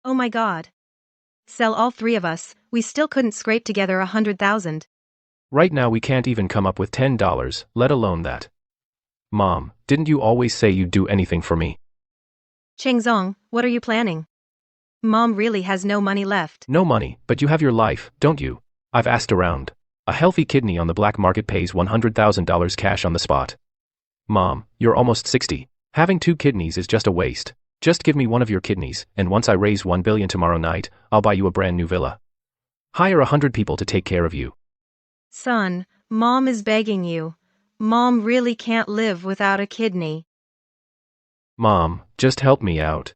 Oh my god. Sell all three of us, we still couldn't scrape together 100,000. Right now we can't even come up with $10, let alone that. Mom, didn't you always say you'd do anything for me? Chengzong, what are you planning? Mom really has no money left. No money, but you have your life, don't you? I've asked around. A healthy kidney on the black market pays $100,000 cash on the spot. Mom, you're almost 60. Having 2 kidneys is just a waste. Just give me one of your kidneys, and once I raise $1 billion tomorrow night, I'll buy you a brand new villa. Hire 100 people to take care of you. Son, Mom is begging you. Mom really can't live without a kidney. Mom, just help me out.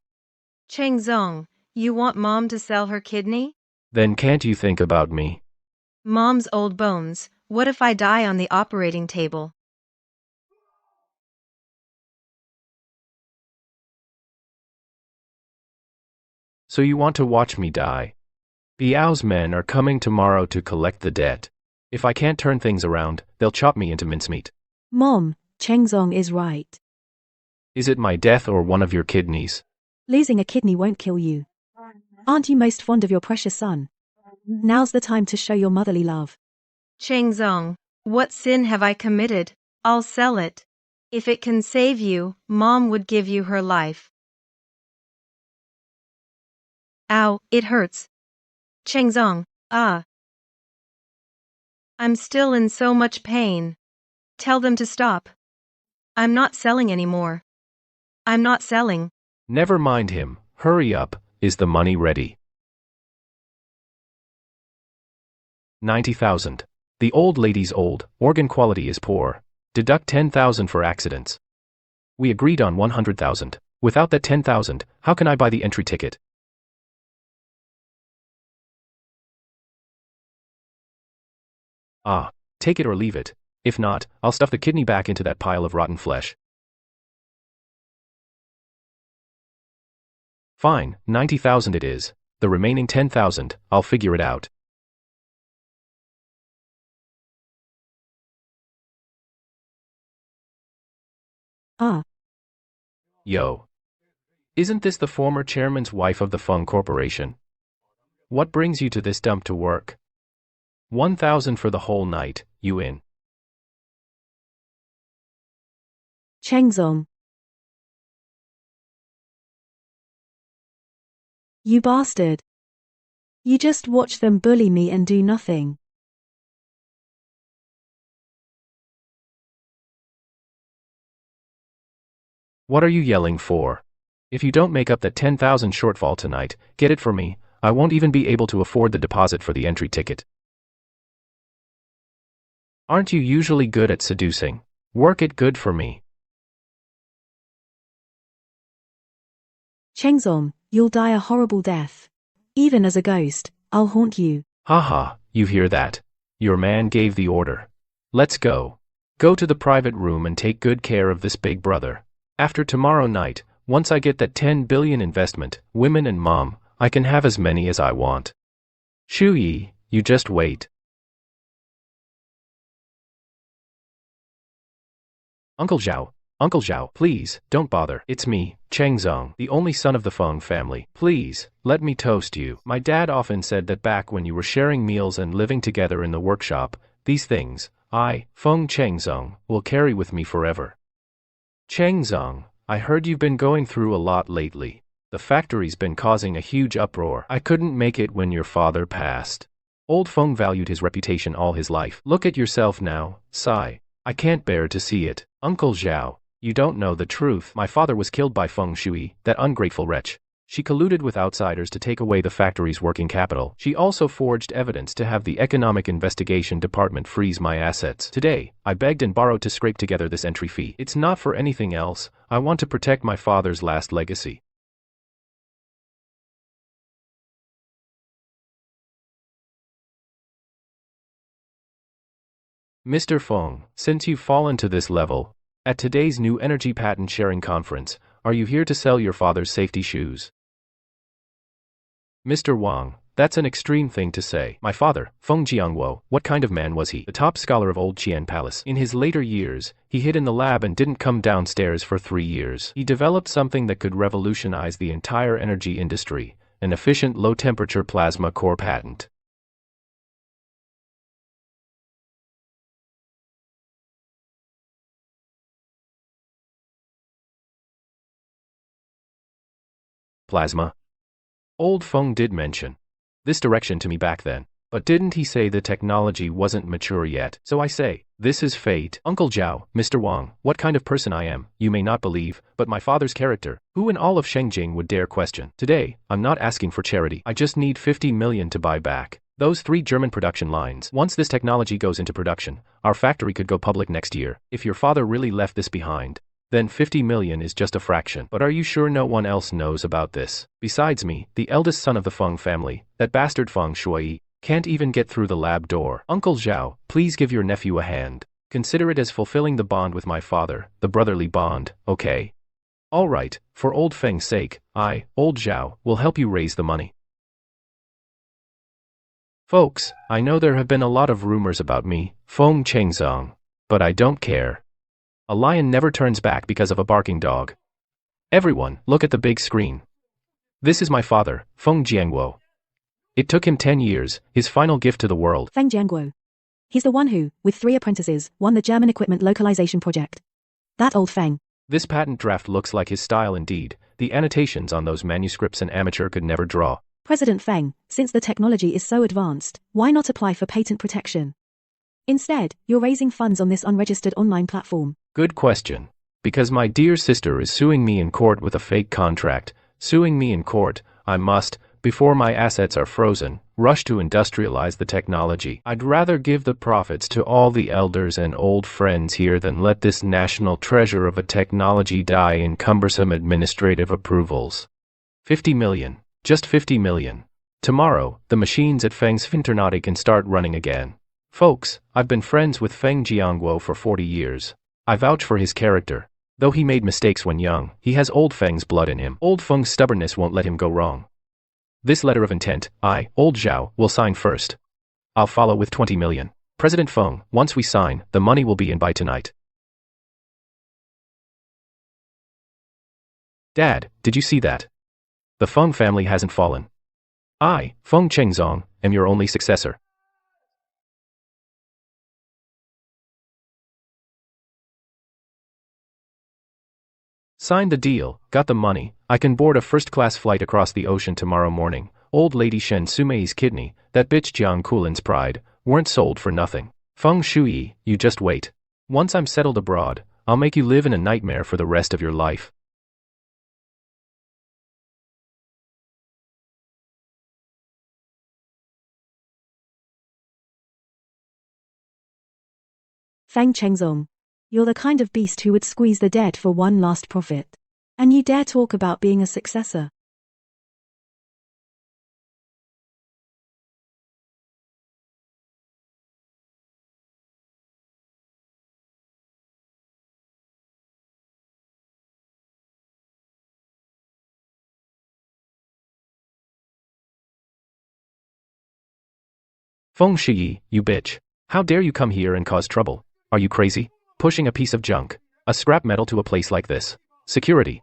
Chengzong, you want Mom to sell her kidney? Then can't you think about me? Mom's old bones, what if I die on the operating table? So you want to watch me die? Biao's men are coming tomorrow to collect the debt. If I can't turn things around, they'll chop me into mincemeat. Mom, Chengzong is right. Is it my death or one of your kidneys? Losing a kidney won't kill you. Aren't you most fond of your precious son? Now's the time to show your motherly love. Chengzong, what sin have I committed? I'll sell it. If it can save you, Mom would give you her life. Ow, it hurts. Chengzong, ah. I'm still in so much pain. Tell them to stop. I'm not selling anymore. I'm not selling. Never mind him, hurry up, is the money ready? 90,000. The old lady's old, organ quality is poor. Deduct 10,000 for accidents. We agreed on 100,000. Without that 10,000, how can I buy the entry ticket? Ah, take it or leave it. If not, I'll stuff the kidney back into that pile of rotten flesh. Fine, 90,000 it is. The remaining 10,000, I'll figure it out. Ah. Yo. Isn't this the former chairman's wife of the Feng Corporation? What brings you to this dump to work? 1,000 for the whole night, you in? Chengzong. You bastard. You just watch them bully me and do nothing. What are you yelling for? If you don't make up that 10,000 shortfall tonight, get it for me. I won't even be able to afford the deposit for the entry ticket. Aren't you usually good at seducing? Work it good for me. Chengzong, you'll die a horrible death. Even as a ghost, I'll haunt you. Haha, you hear that? Your man gave the order. Let's go. Go to the private room and take good care of this big brother. After tomorrow night, once I get that 10 billion investment, women and mom, I can have as many as I want. Shu Yi, you just wait. Uncle Zhao, please, don't bother. It's me, Chengzong, the only son of the Feng family. Please, let me toast you. My dad often said that back when you were sharing meals and living together in the workshop, these things, I, Feng Chengzong, will carry with me forever. Chengzong, I heard you've been going through a lot lately. The factory's been causing a huge uproar. I couldn't make it when your father passed. Old Feng valued his reputation all his life. Look at yourself now, sigh. I can't bear to see it. Uncle Zhao, You don't know the truth. My father was killed by Feng Shui, that ungrateful wretch. She colluded with outsiders to take away the factory's working capital. She also forged evidence to have the Economic Investigation Department freeze my assets. Today, I begged and borrowed to scrape together this entry fee. It's not for anything else. I want to protect my father's last legacy. Mr. Feng, since you've fallen to this level, at today's new energy patent sharing conference, are you here to sell your father's safety shoes? Mr. Wang, that's an extreme thing to say. My father, Feng Jiangwo, what kind of man was he? The top scholar of Old Qian Palace. In his later years, he hid in the lab and didn't come downstairs for 3 years. He developed something that could revolutionize the entire energy industry, an efficient low-temperature plasma core patent. Plasma? Old Feng did mention this direction to me back then, but didn't he say the technology wasn't mature yet? So I say, this is fate. Uncle Zhao, Mr. Wang, what kind of person I am, you may not believe, but my father's character, who in all of Shengjing would dare question? Today, I'm not asking for charity. I just need 50 million to buy back those 3 German production lines. Once this technology goes into production, our factory could go public next year. If your father really left this behind, then 50 million is just a fraction. But are you sure no one else knows about this? Besides me, the eldest son of the Feng family, that bastard Feng Shui, can't even get through the lab door. Uncle Zhao, please give your nephew a hand. Consider it as fulfilling the bond with my father, the brotherly bond, okay? Alright, for old Feng's sake, I, old Zhao, will help you raise the money. Folks, I know there have been a lot of rumors about me, Feng Chengzong, but I don't care. A lion never turns back because of a barking dog. Everyone, look at the big screen. This is my father, Feng Jiangwo. It took him 10 years, his final gift to the world. Feng Jiangguo. He's the one who, with 3 apprentices, won the German equipment localization project. That old Feng. This patent draft looks like his style indeed. The annotations on those manuscripts an amateur could never draw. President Feng, since the technology is so advanced, why not apply for patent protection? Instead, you're raising funds on this unregistered online platform. Good question. Because my dear sister is suing me in court with a fake contract. Suing me in court, I must, before my assets are frozen, rush to industrialize the technology. I'd rather give the profits to all the elders and old friends here than let this national treasure of a technology die in cumbersome administrative approvals. 50 million. Just 50 million. Tomorrow, the machines at Feng's Internati can start running again. Folks, I've been friends with Feng Jiangguo for 40 years. I vouch for his character. Though he made mistakes when young, he has old Feng's blood in him. Old Feng's stubbornness won't let him go wrong. This letter of intent, I, old Zhao, will sign first. I'll follow with 20 million. President Feng, once we sign, the money will be in by tonight. Dad, did you see that? The Feng family hasn't fallen. I, Feng Chengzong, am your only successor. Signed the deal, got the money, I can board a first-class flight across the ocean tomorrow morning. Old lady Shen Sumei's kidney, that bitch Jiang Kulin's pride, weren't sold for nothing. Feng Shui, you just wait. Once I'm settled abroad, I'll make you live in a nightmare for the rest of your life. Feng Chengzong. You're the kind of beast who would squeeze the dead for one last profit. And you dare talk about being a successor. Feng Shui, you bitch. How dare you come here and cause trouble? Are you crazy? Pushing a piece of junk, a scrap metal to a place like this. Security.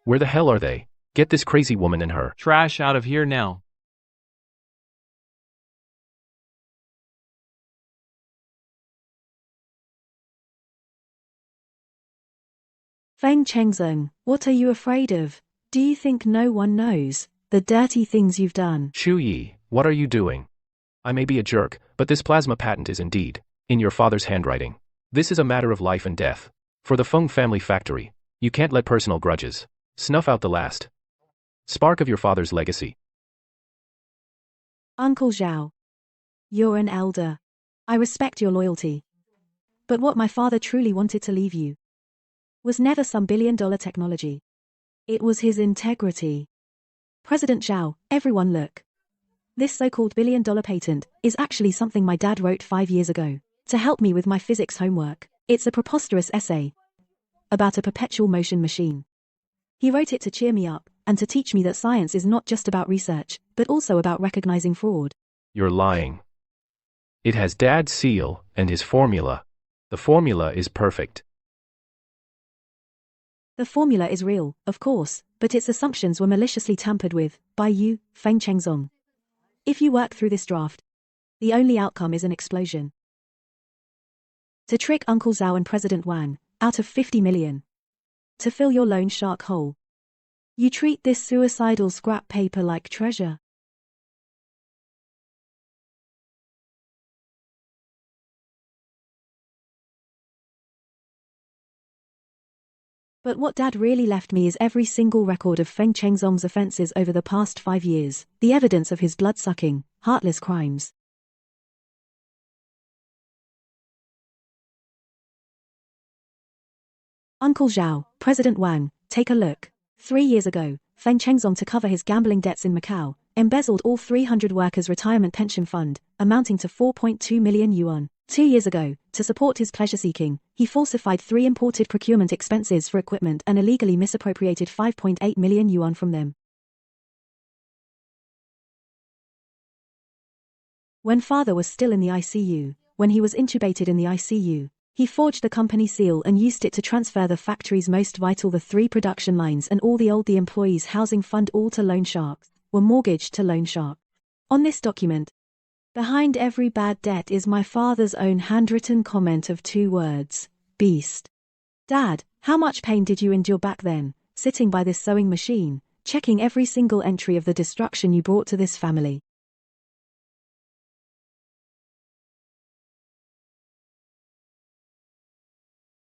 Where the hell are they? Get this crazy woman and her trash out of here now. Feng Chengzong, what are you afraid of? Do you think no one knows the dirty things you've done? Shui, what are you doing? I may be a jerk, but this plasma patent is indeed in your father's handwriting. This is a matter of life and death. For the Feng family factory, you can't let personal grudges snuff out the last spark of your father's legacy. Uncle Zhao. You're an elder. I respect your loyalty. But what my father truly wanted to leave you was never some billion-dollar technology. It was his integrity. President Zhao, everyone look. This so-called billion-dollar patent is actually something my dad wrote 5 years ago to help me with my physics homework. It's a preposterous essay about a perpetual motion machine. He wrote it to cheer me up and to teach me that science is not just about research, but also about recognizing fraud. You're lying. It has Dad's seal and his formula. The formula is perfect. The formula is real, of course, but its assumptions were maliciously tampered with by you, Feng Chengzong. If you work through this draft, the only outcome is an explosion. To trick Uncle Zhao and President Wang out of 50 million. To fill your loan shark hole. You treat this suicidal scrap paper like treasure. But what Dad really left me is every single record of Feng Chengzong's offenses over the past 5 years, the evidence of his blood-sucking, heartless crimes. Uncle Zhao, President Wang, take a look. 3 years ago, Feng Chengzong, to cover his gambling debts in Macau, embezzled all 300 workers' retirement pension fund, amounting to 4.2 million yuan. 2 years ago, to support his pleasure-seeking, he falsified 3 imported procurement expenses for equipment and illegally misappropriated 5.8 million yuan from them. When father was still in the ICU, when he was intubated in the ICU, he forged the company seal and used it to transfer the factory's most vital, the 3 production lines, and all the employees' housing fund, all to loan sharks, were mortgaged to loan sharks. On this document, behind every bad debt is my father's own handwritten comment of 2 words, beast. Dad, how much pain did you endure back then, sitting by this sewing machine, checking every single entry of the destruction you brought to this family?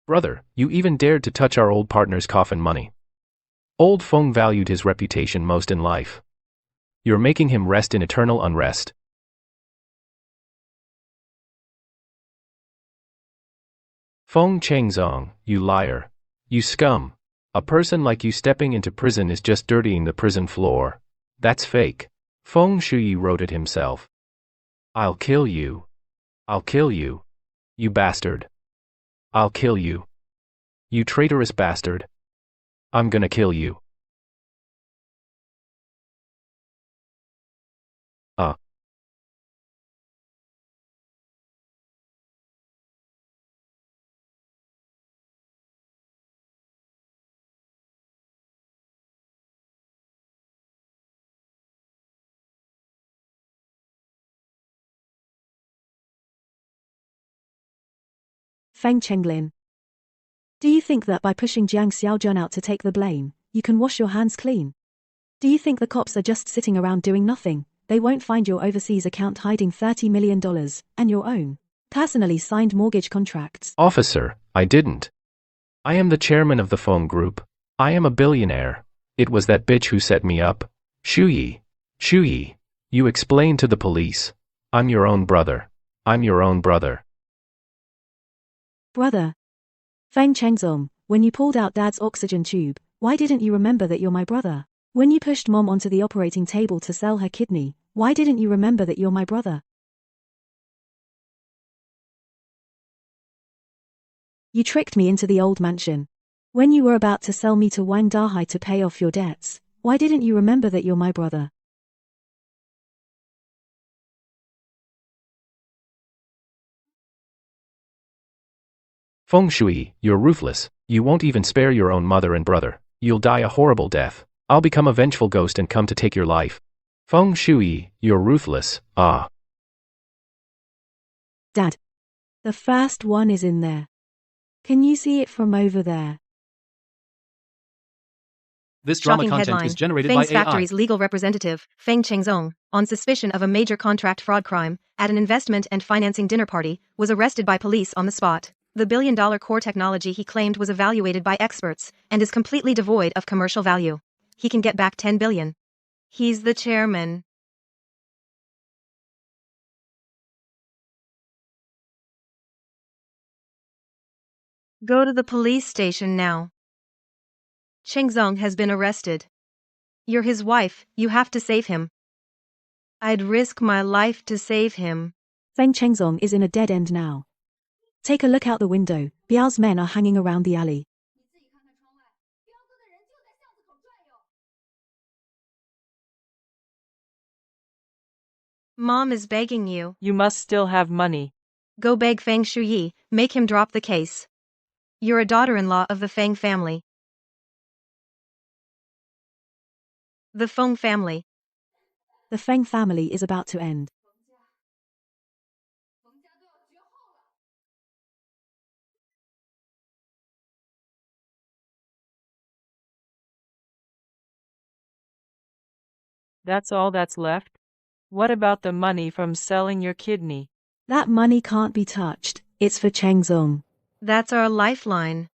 Brother, you even dared to touch our old partner's coffin money. Old Feng valued his reputation most in life. You're making him rest in eternal unrest. Feng Chengzong, you liar. You scum. A person like you stepping into prison is just dirtying the prison floor. That's fake. Feng Shuyi wrote it himself. I'll kill you. I'll kill you. You bastard. I'll kill you. You traitorous bastard. I'm gonna kill you. Feng Chenglin. Do you think that by pushing Jiang Xiaojun out to take the blame, you can wash your hands clean? Do you think the cops are just sitting around doing nothing? They won't find your overseas account hiding $30 million, and your own personally signed mortgage contracts. Officer, I didn't. I am the chairman of the Feng Group. I am a billionaire. It was that bitch who set me up. Shuyi. Shuyi. You explain to the police. I'm your own brother. I'm your own brother. Brother. Feng Chengzong, when you pulled out Dad's oxygen tube, why didn't you remember that you're my brother? When you pushed Mom onto the operating table to sell her kidney, why didn't you remember that you're my brother? You tricked me into the old mansion. When you were about to sell me to Wang Dahai to pay off your debts, why didn't you remember that you're my brother? Feng Shui, you're ruthless. You won't even spare your own mother and brother. You'll die a horrible death. I'll become a vengeful ghost and come to take your life. Feng Shui, you're ruthless. Ah. Dad. The first one is in there. Can you see it from over there? This drama Shocking content headline. is generated Feng's by AI. Factory's legal representative, Feng Chengzong, on suspicion of a major contract fraud crime at an investment and financing dinner party, was arrested by police on the spot. The billion-dollar core technology he claimed was evaluated by experts and is completely devoid of commercial value. He can get back 10 billion. He's the chairman. Go to the police station now. Cheng Zong has been arrested. You're his wife, you have to save him. I'd risk my life to save him. Feng Chengzong is in a dead end now. Take a look out the window, Biao's men are hanging around the alley. Mom is begging you. You must still have money. Go beg Feng Shuyi, make him drop the case. You're a daughter-in-law of the Feng family. The Feng family. The Feng family is about to end. That's all that's left? What about the money from selling your kidney? That money can't be touched, it's for Chengzong. That's our lifeline.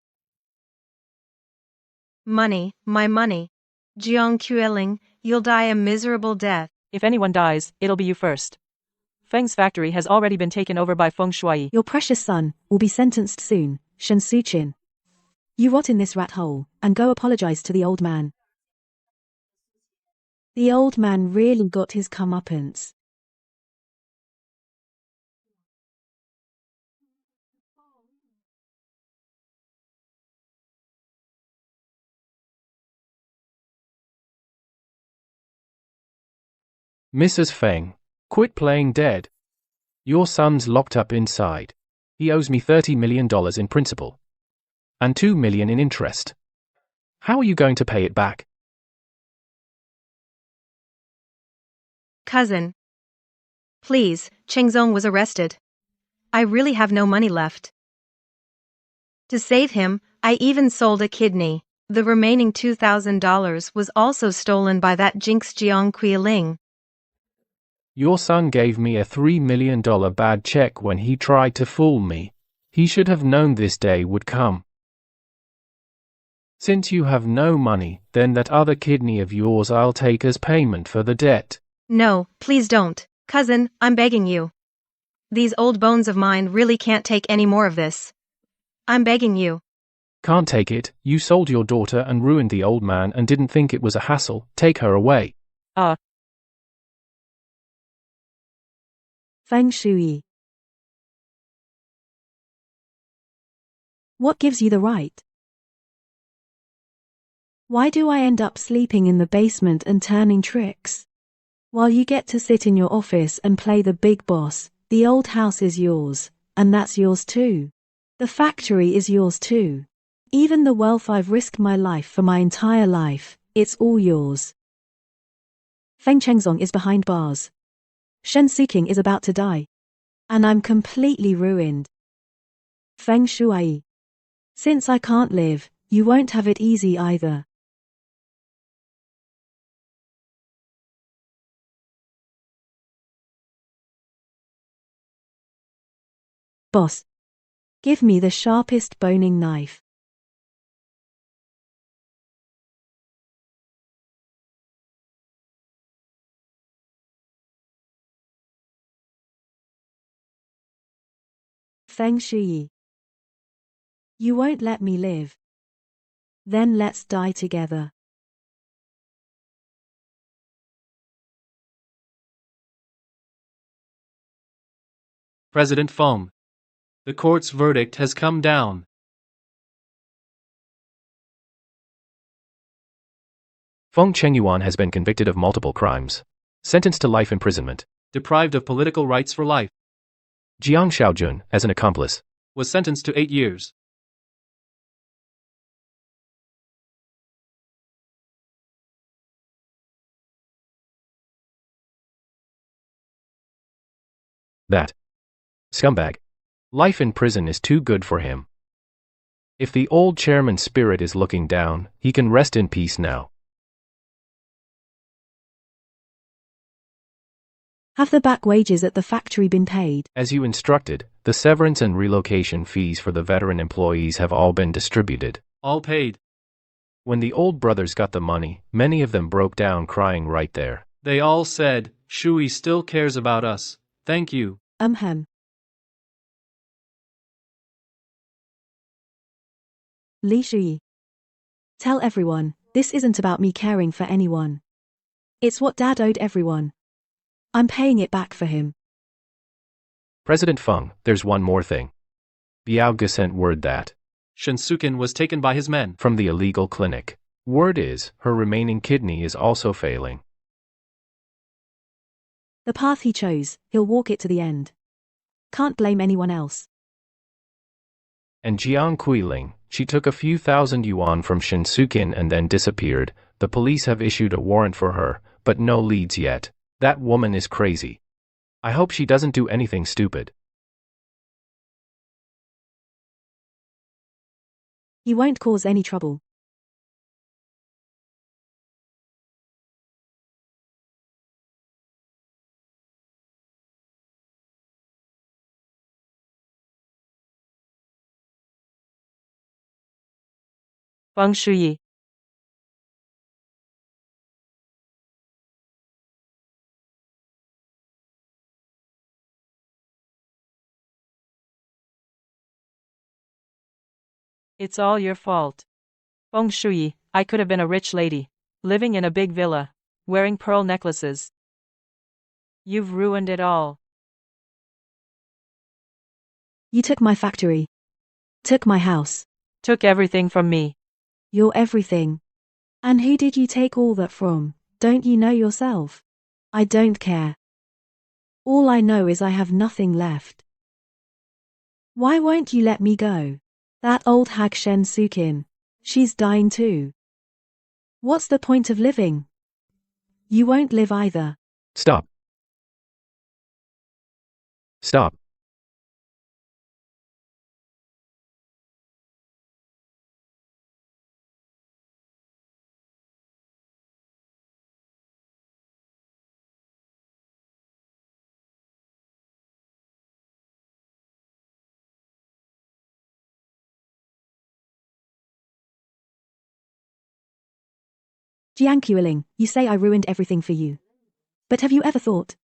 Money, my money. Jiang Queling, you'll die a miserable death. If anyone dies, it'll be you first. Feng's factory has already been taken over by Feng Shuai. Your precious son will be sentenced soon, Shen Suqin. You rot in this rat hole, and go apologize to the old man. The old man really got his comeuppance. Mrs. Feng, quit playing dead. Your son's locked up inside. He owes me $30 million in principal. And $2 million in interest. How are you going to pay it back? Cousin. Please, Chengzong was arrested. I really have no money left. To save him, I even sold a kidney. The remaining $2,000 was also stolen by that jinx Jiang Queling. Your son gave me a $3 million bad check when he tried to fool me. He should have known this day would come. Since you have no money, then that other kidney of yours I'll take as payment for the debt. No, please don't. Cousin, I'm begging you. These old bones of mine really can't take any more of this. I'm begging you. Can't take it. You sold your daughter and ruined the old man and didn't think it was a hassle. Take her away. Feng Shuyi. What gives you the right? Why do I end up sleeping in the basement and turning tricks? While you get to sit in your office and play the big boss, the old house is yours, and that's yours too. The factory is yours too. Even the wealth I've risked my life for my entire life, it's all yours. Feng Chengzong is behind bars. Shen Suqing is about to die. And I'm completely ruined. Feng Shuai. Since I can't live, you won't have it easy either. Boss. Give me the sharpest boning knife. Feng Shuyi. You won't let me live. Then let's die together. President Feng. The court's verdict has come down. Feng Chengyuan has been convicted of multiple crimes. Sentenced to life imprisonment. Deprived of political rights for life. Jiang Xiaojun, as an accomplice, Was sentenced to 8 years. That scumbag. Life in prison is too good for him. If the old chairman's spirit is looking down, he can rest in peace now. Have the back wages at the factory been paid? As you instructed, the severance and relocation fees for the veteran employees have all been distributed. All paid. When the old brothers got the money, many of them broke down crying right there. They all said, Shui still cares about us. Thank you. Li Shuyi. Tell everyone, this isn't about me caring for anyone. It's what Dad owed everyone. I'm paying it back for him. President Feng, there's one more thing. Biao Ge sent word that Shinsuken was taken by his men from the illegal clinic. Word is, her remaining kidney is also failing. The path he chose, he'll walk it to the end. Can't blame anyone else. And Jiang Kuiling, she took a few thousand yuan from Shinsuken and then disappeared. The police have issued a warrant for her, but no leads yet. That woman is crazy. I hope she doesn't do anything stupid. He won't cause any trouble. Feng Shuyi. It's all your fault. Feng Shuyi, I could have been a rich lady, living in a big villa, wearing pearl necklaces. You've ruined it all. You took my factory. Took my house. Took everything from me. Your everything. And who did you take all that from? Don't you know yourself? I don't care. All I know is I have nothing left. Why won't you let me go? That old hag Shen Sukin. She's dying too. What's the point of living? You won't live either. Stop. Stop. Jiang Qiuling, you say I ruined everything for you. But have you ever thought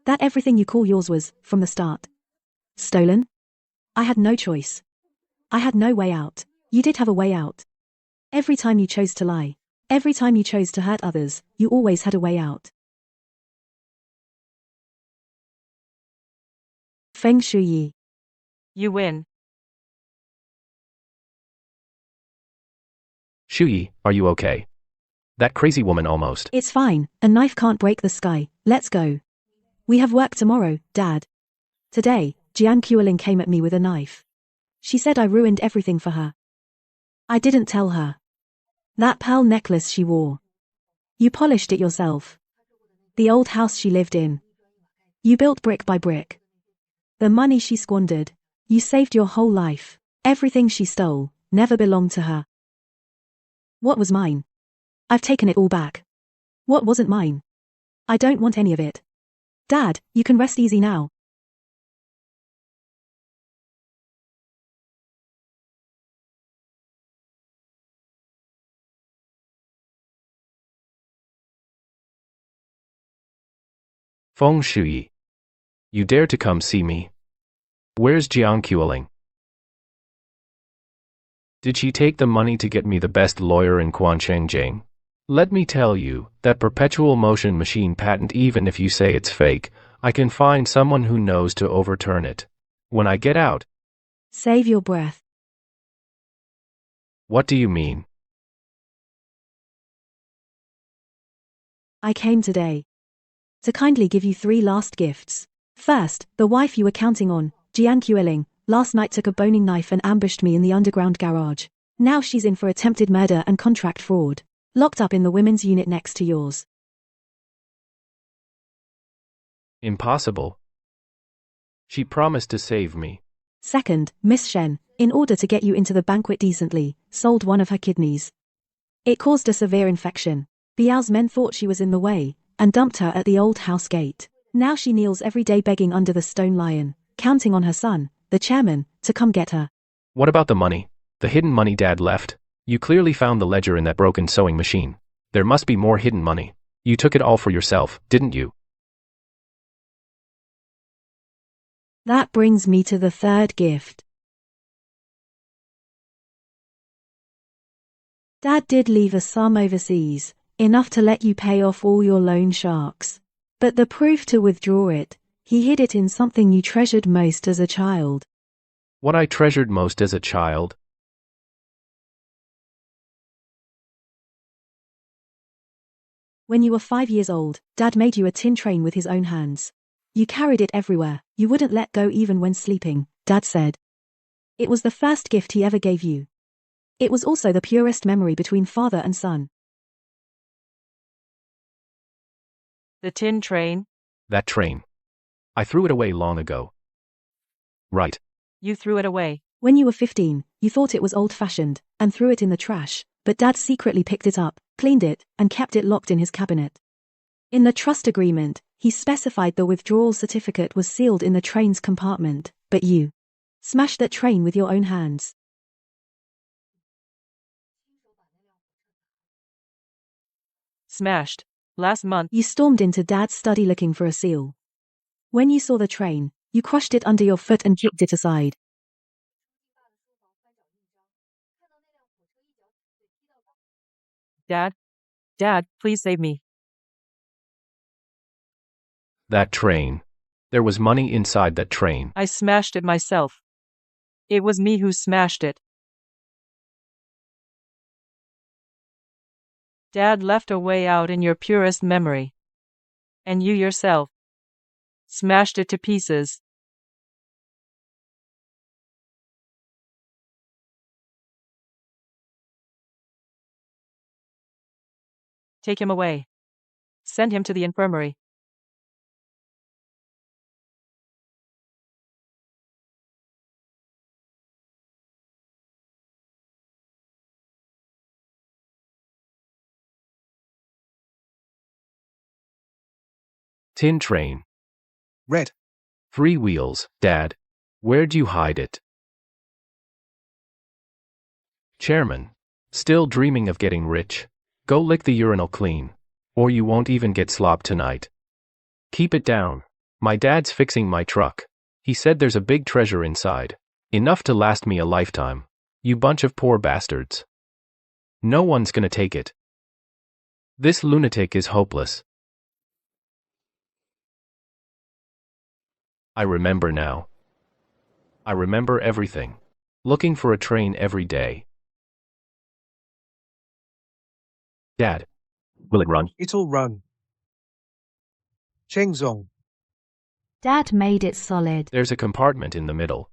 that everything you call yours was, from the start, stolen? I had no choice. I had no way out. You did have a way out. Every time you chose to lie, every time you chose to hurt others, you always had a way out. Feng Shuyi. You win. Shuyi, are you okay? That crazy woman almost. It's fine, a knife can't break the sky, let's go. We have work tomorrow, Dad. Today, Jiang Qiuling came at me with a knife. She said I ruined everything for her. I didn't tell her. That pearl necklace she wore. You polished it yourself. The old house she lived in. You built brick by brick. The money she squandered. You saved your whole life. Everything she stole, never belonged to her. What was mine? I've taken it all back. What wasn't mine? I don't want any of it. Dad, you can rest easy now. Feng Shuyi. You dare to come see me? Where's Jiang Qiuling? Did she take the money to get me the best lawyer in Quansheng? Let me tell you, that perpetual motion machine patent, even if you say it's fake, I can find someone who knows to overturn it. When I get out. Save your breath. What do you mean? I came today to kindly give you 3 last gifts. First, the wife you were counting on, Jiang Qiuling, last night took a boning knife and ambushed me in the underground garage. Now she's in for attempted murder and contract fraud. Locked up in the women's unit next to yours. Impossible. She promised to save me. Second, Miss Shen, in order to get you into the banquet decently, sold one of her kidneys. It caused a severe infection. Biao's men thought she was in the way, and dumped her at the old house gate. Now she kneels every day begging under the stone lion, counting on her son, the chairman, to come get her. What about the money? The hidden money Dad left? You clearly found the ledger in that broken sewing machine. There must be more hidden money. You took it all for yourself, didn't you? That brings me to the third gift. Dad did leave a sum overseas, enough to let you pay off all your loan sharks. But the proof to withdraw it, he hid it in something you treasured most as a child. What I treasured most as a child? When you were 5 years old, Dad made you a tin train with his own hands. You carried it everywhere, you wouldn't let go even when sleeping, Dad said. It was the first gift he ever gave you. It was also the purest memory between father and son. The tin train? That train. I threw it away long ago. Right. You threw it away. When you were 15, you thought it was old-fashioned, and threw it in the trash, but Dad secretly picked it up, cleaned it, and kept it locked in his cabinet. In the trust agreement, he specified the withdrawal certificate was sealed in the train's compartment, but you smashed that train with your own hands. Smashed. Last month. You stormed into Dad's study looking for a seal. When you saw the train, you crushed it under your foot and kicked it aside. Dad? Dad, please save me. That train. There was money inside that train. I smashed it myself. It was me who smashed it. Dad left a way out in your purest memory. And you yourself smashed it to pieces. Take him away. Send him to the infirmary. Tin train. Red. 3 wheels, Dad. Where'd you hide it? Chairman. Still dreaming of getting rich? Go lick the urinal clean. Or you won't even get slop tonight. Keep it down. My dad's fixing my truck. He said there's a big treasure inside. Enough to last me a lifetime. You bunch of poor bastards. No one's gonna take it. This lunatic is hopeless. I remember now. I remember everything. Looking for a train every day. Dad, will it run? It'll run. Chengzong. Dad made it solid. There's a compartment in the middle.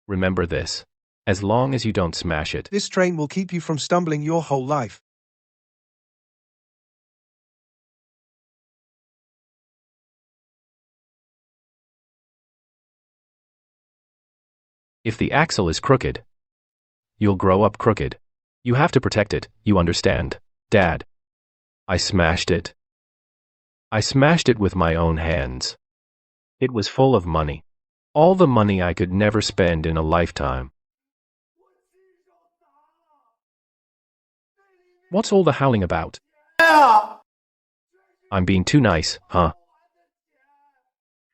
Remember this. As long as you don't smash it. This train will keep you from stumbling your whole life. If the axle is crooked, you'll grow up crooked. You have to protect it, you understand, Dad. I smashed it. I smashed it with my own hands. It was full of money. All the money I could never spend in a lifetime. What's all the howling about? I'm being too nice, huh?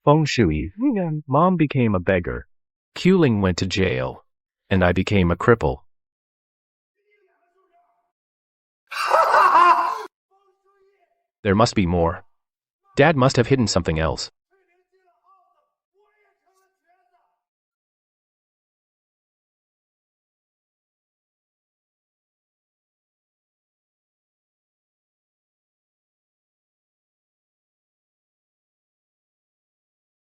Feng Shui, Mom became a beggar. Q-Ling went to jail. And I became a cripple. There must be more. Dad must have hidden something else.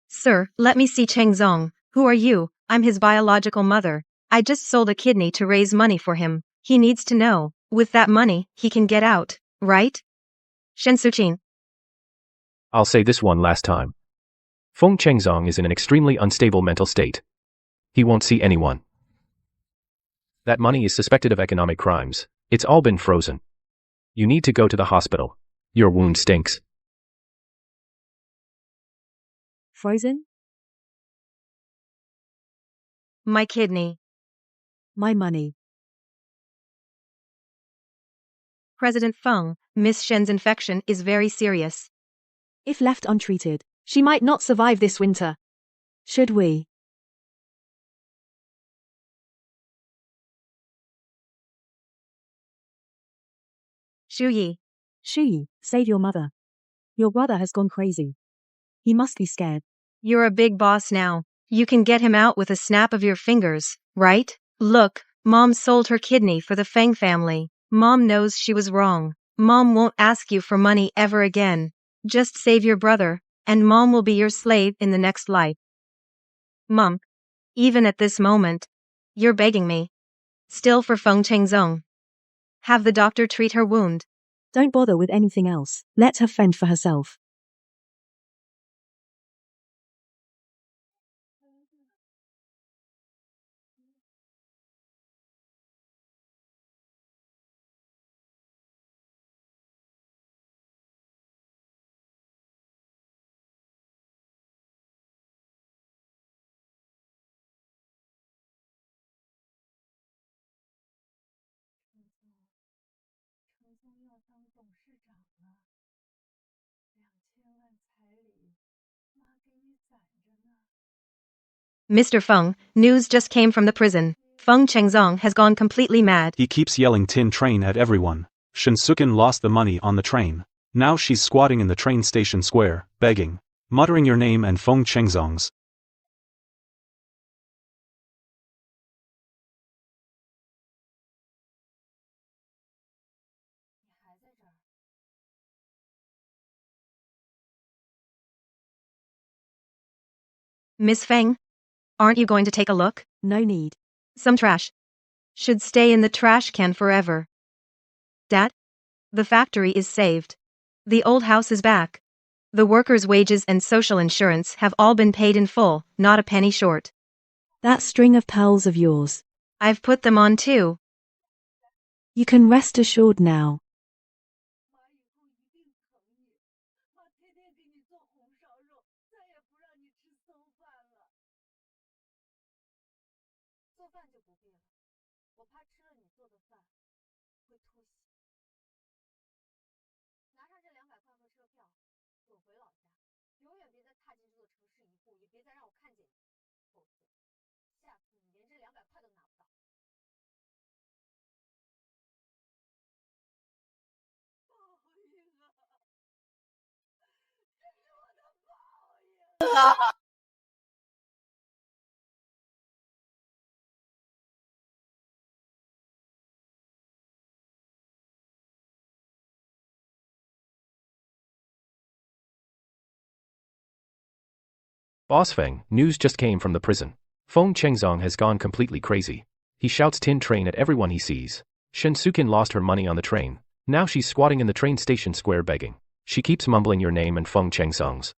Sir, let me see Chengzong. Who are you? I'm his biological mother. I just sold a kidney to raise money for him. He needs to know. With that money, he can get out, right? Shen Suqin. I'll say this one last time. Feng Chengzong is in an extremely unstable mental state. He won't see anyone. That money is suspected of economic crimes. It's all been frozen. You need to go to the hospital. Your wound stinks. Frozen? My kidney. My money. President Feng, Miss Shen's infection is very serious. If left untreated, She might not survive this winter. should we? Xu Yi. Shuyi, save your mother. Your brother has gone crazy. He must be scared. You're a big boss now. You can get him out with a snap of your fingers, right? Look, Mom sold her kidney for the Feng family. Mom knows she was wrong. Mom won't ask you for money ever again. Just save your brother, and Mom will be your slave in the next life. Mom, even at this moment, you're begging me. Still for Feng Chengzong. Have the doctor treat her wound. Don't bother with anything else. Let her fend for herself. Mr. Feng, news just came from the prison. Feng Chengzong has gone completely mad. He keeps yelling tin train at everyone. Shen Sukin lost the money on the train. Now she's squatting in the train station square, begging, muttering your name and Feng Chengzong's. Miss Feng, aren't you going to take a look? No need. Some trash should stay in the trash can forever. Dad? The factory is saved. The old house is back. The workers' wages and social insurance have all been paid in full, not a penny short. That string of pearls of yours. I've put them on too. You can rest assured now. Boss Feng, news just came from the prison. Feng Chengzong has gone completely crazy. He shouts tin train at everyone he sees. Shen Sukin lost her money on the train. Now she's squatting in the train station square begging. She keeps mumbling your name and Feng Chengzong's.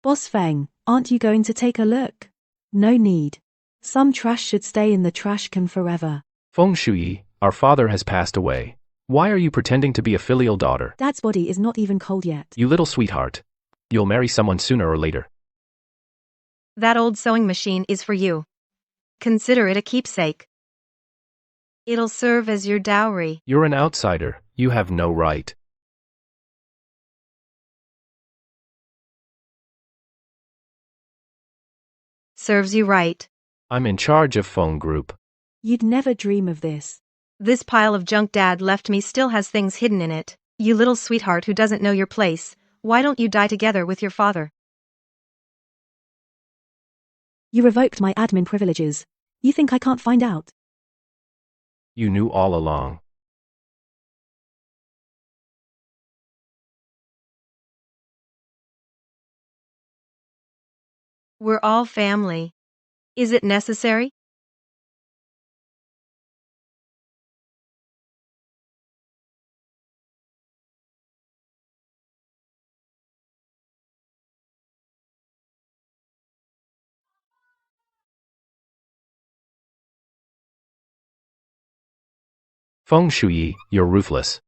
Boss Feng, aren't you going to take a look? No need. Some trash should stay in the trash can forever. Feng Shuyi, our father has passed away. Why are you pretending to be a filial daughter? Dad's body is not even cold yet. You little sweetheart. You'll marry someone sooner or later. That old sewing machine is for you. Consider it a keepsake. It'll serve as your dowry. You're an outsider. You have no right. Serves you right. I'm in charge of Feng Group. You'd never dream of this. This pile of junk Dad left me still has things hidden in it. You little sweetheart who doesn't know your place, why don't you die together with your father? You revoked my admin privileges. You think I can't find out? You knew all along. We're all family. Is it necessary? Feng Shuyi, you're ruthless.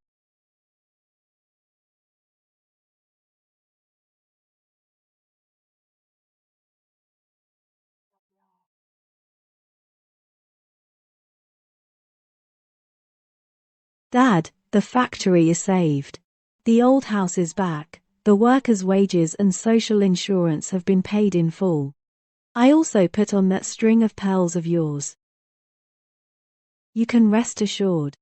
Dad, the factory is saved. The old house is back. The workers' wages and social insurance have been paid in full. I also put on that string of pearls of yours. You can rest assured.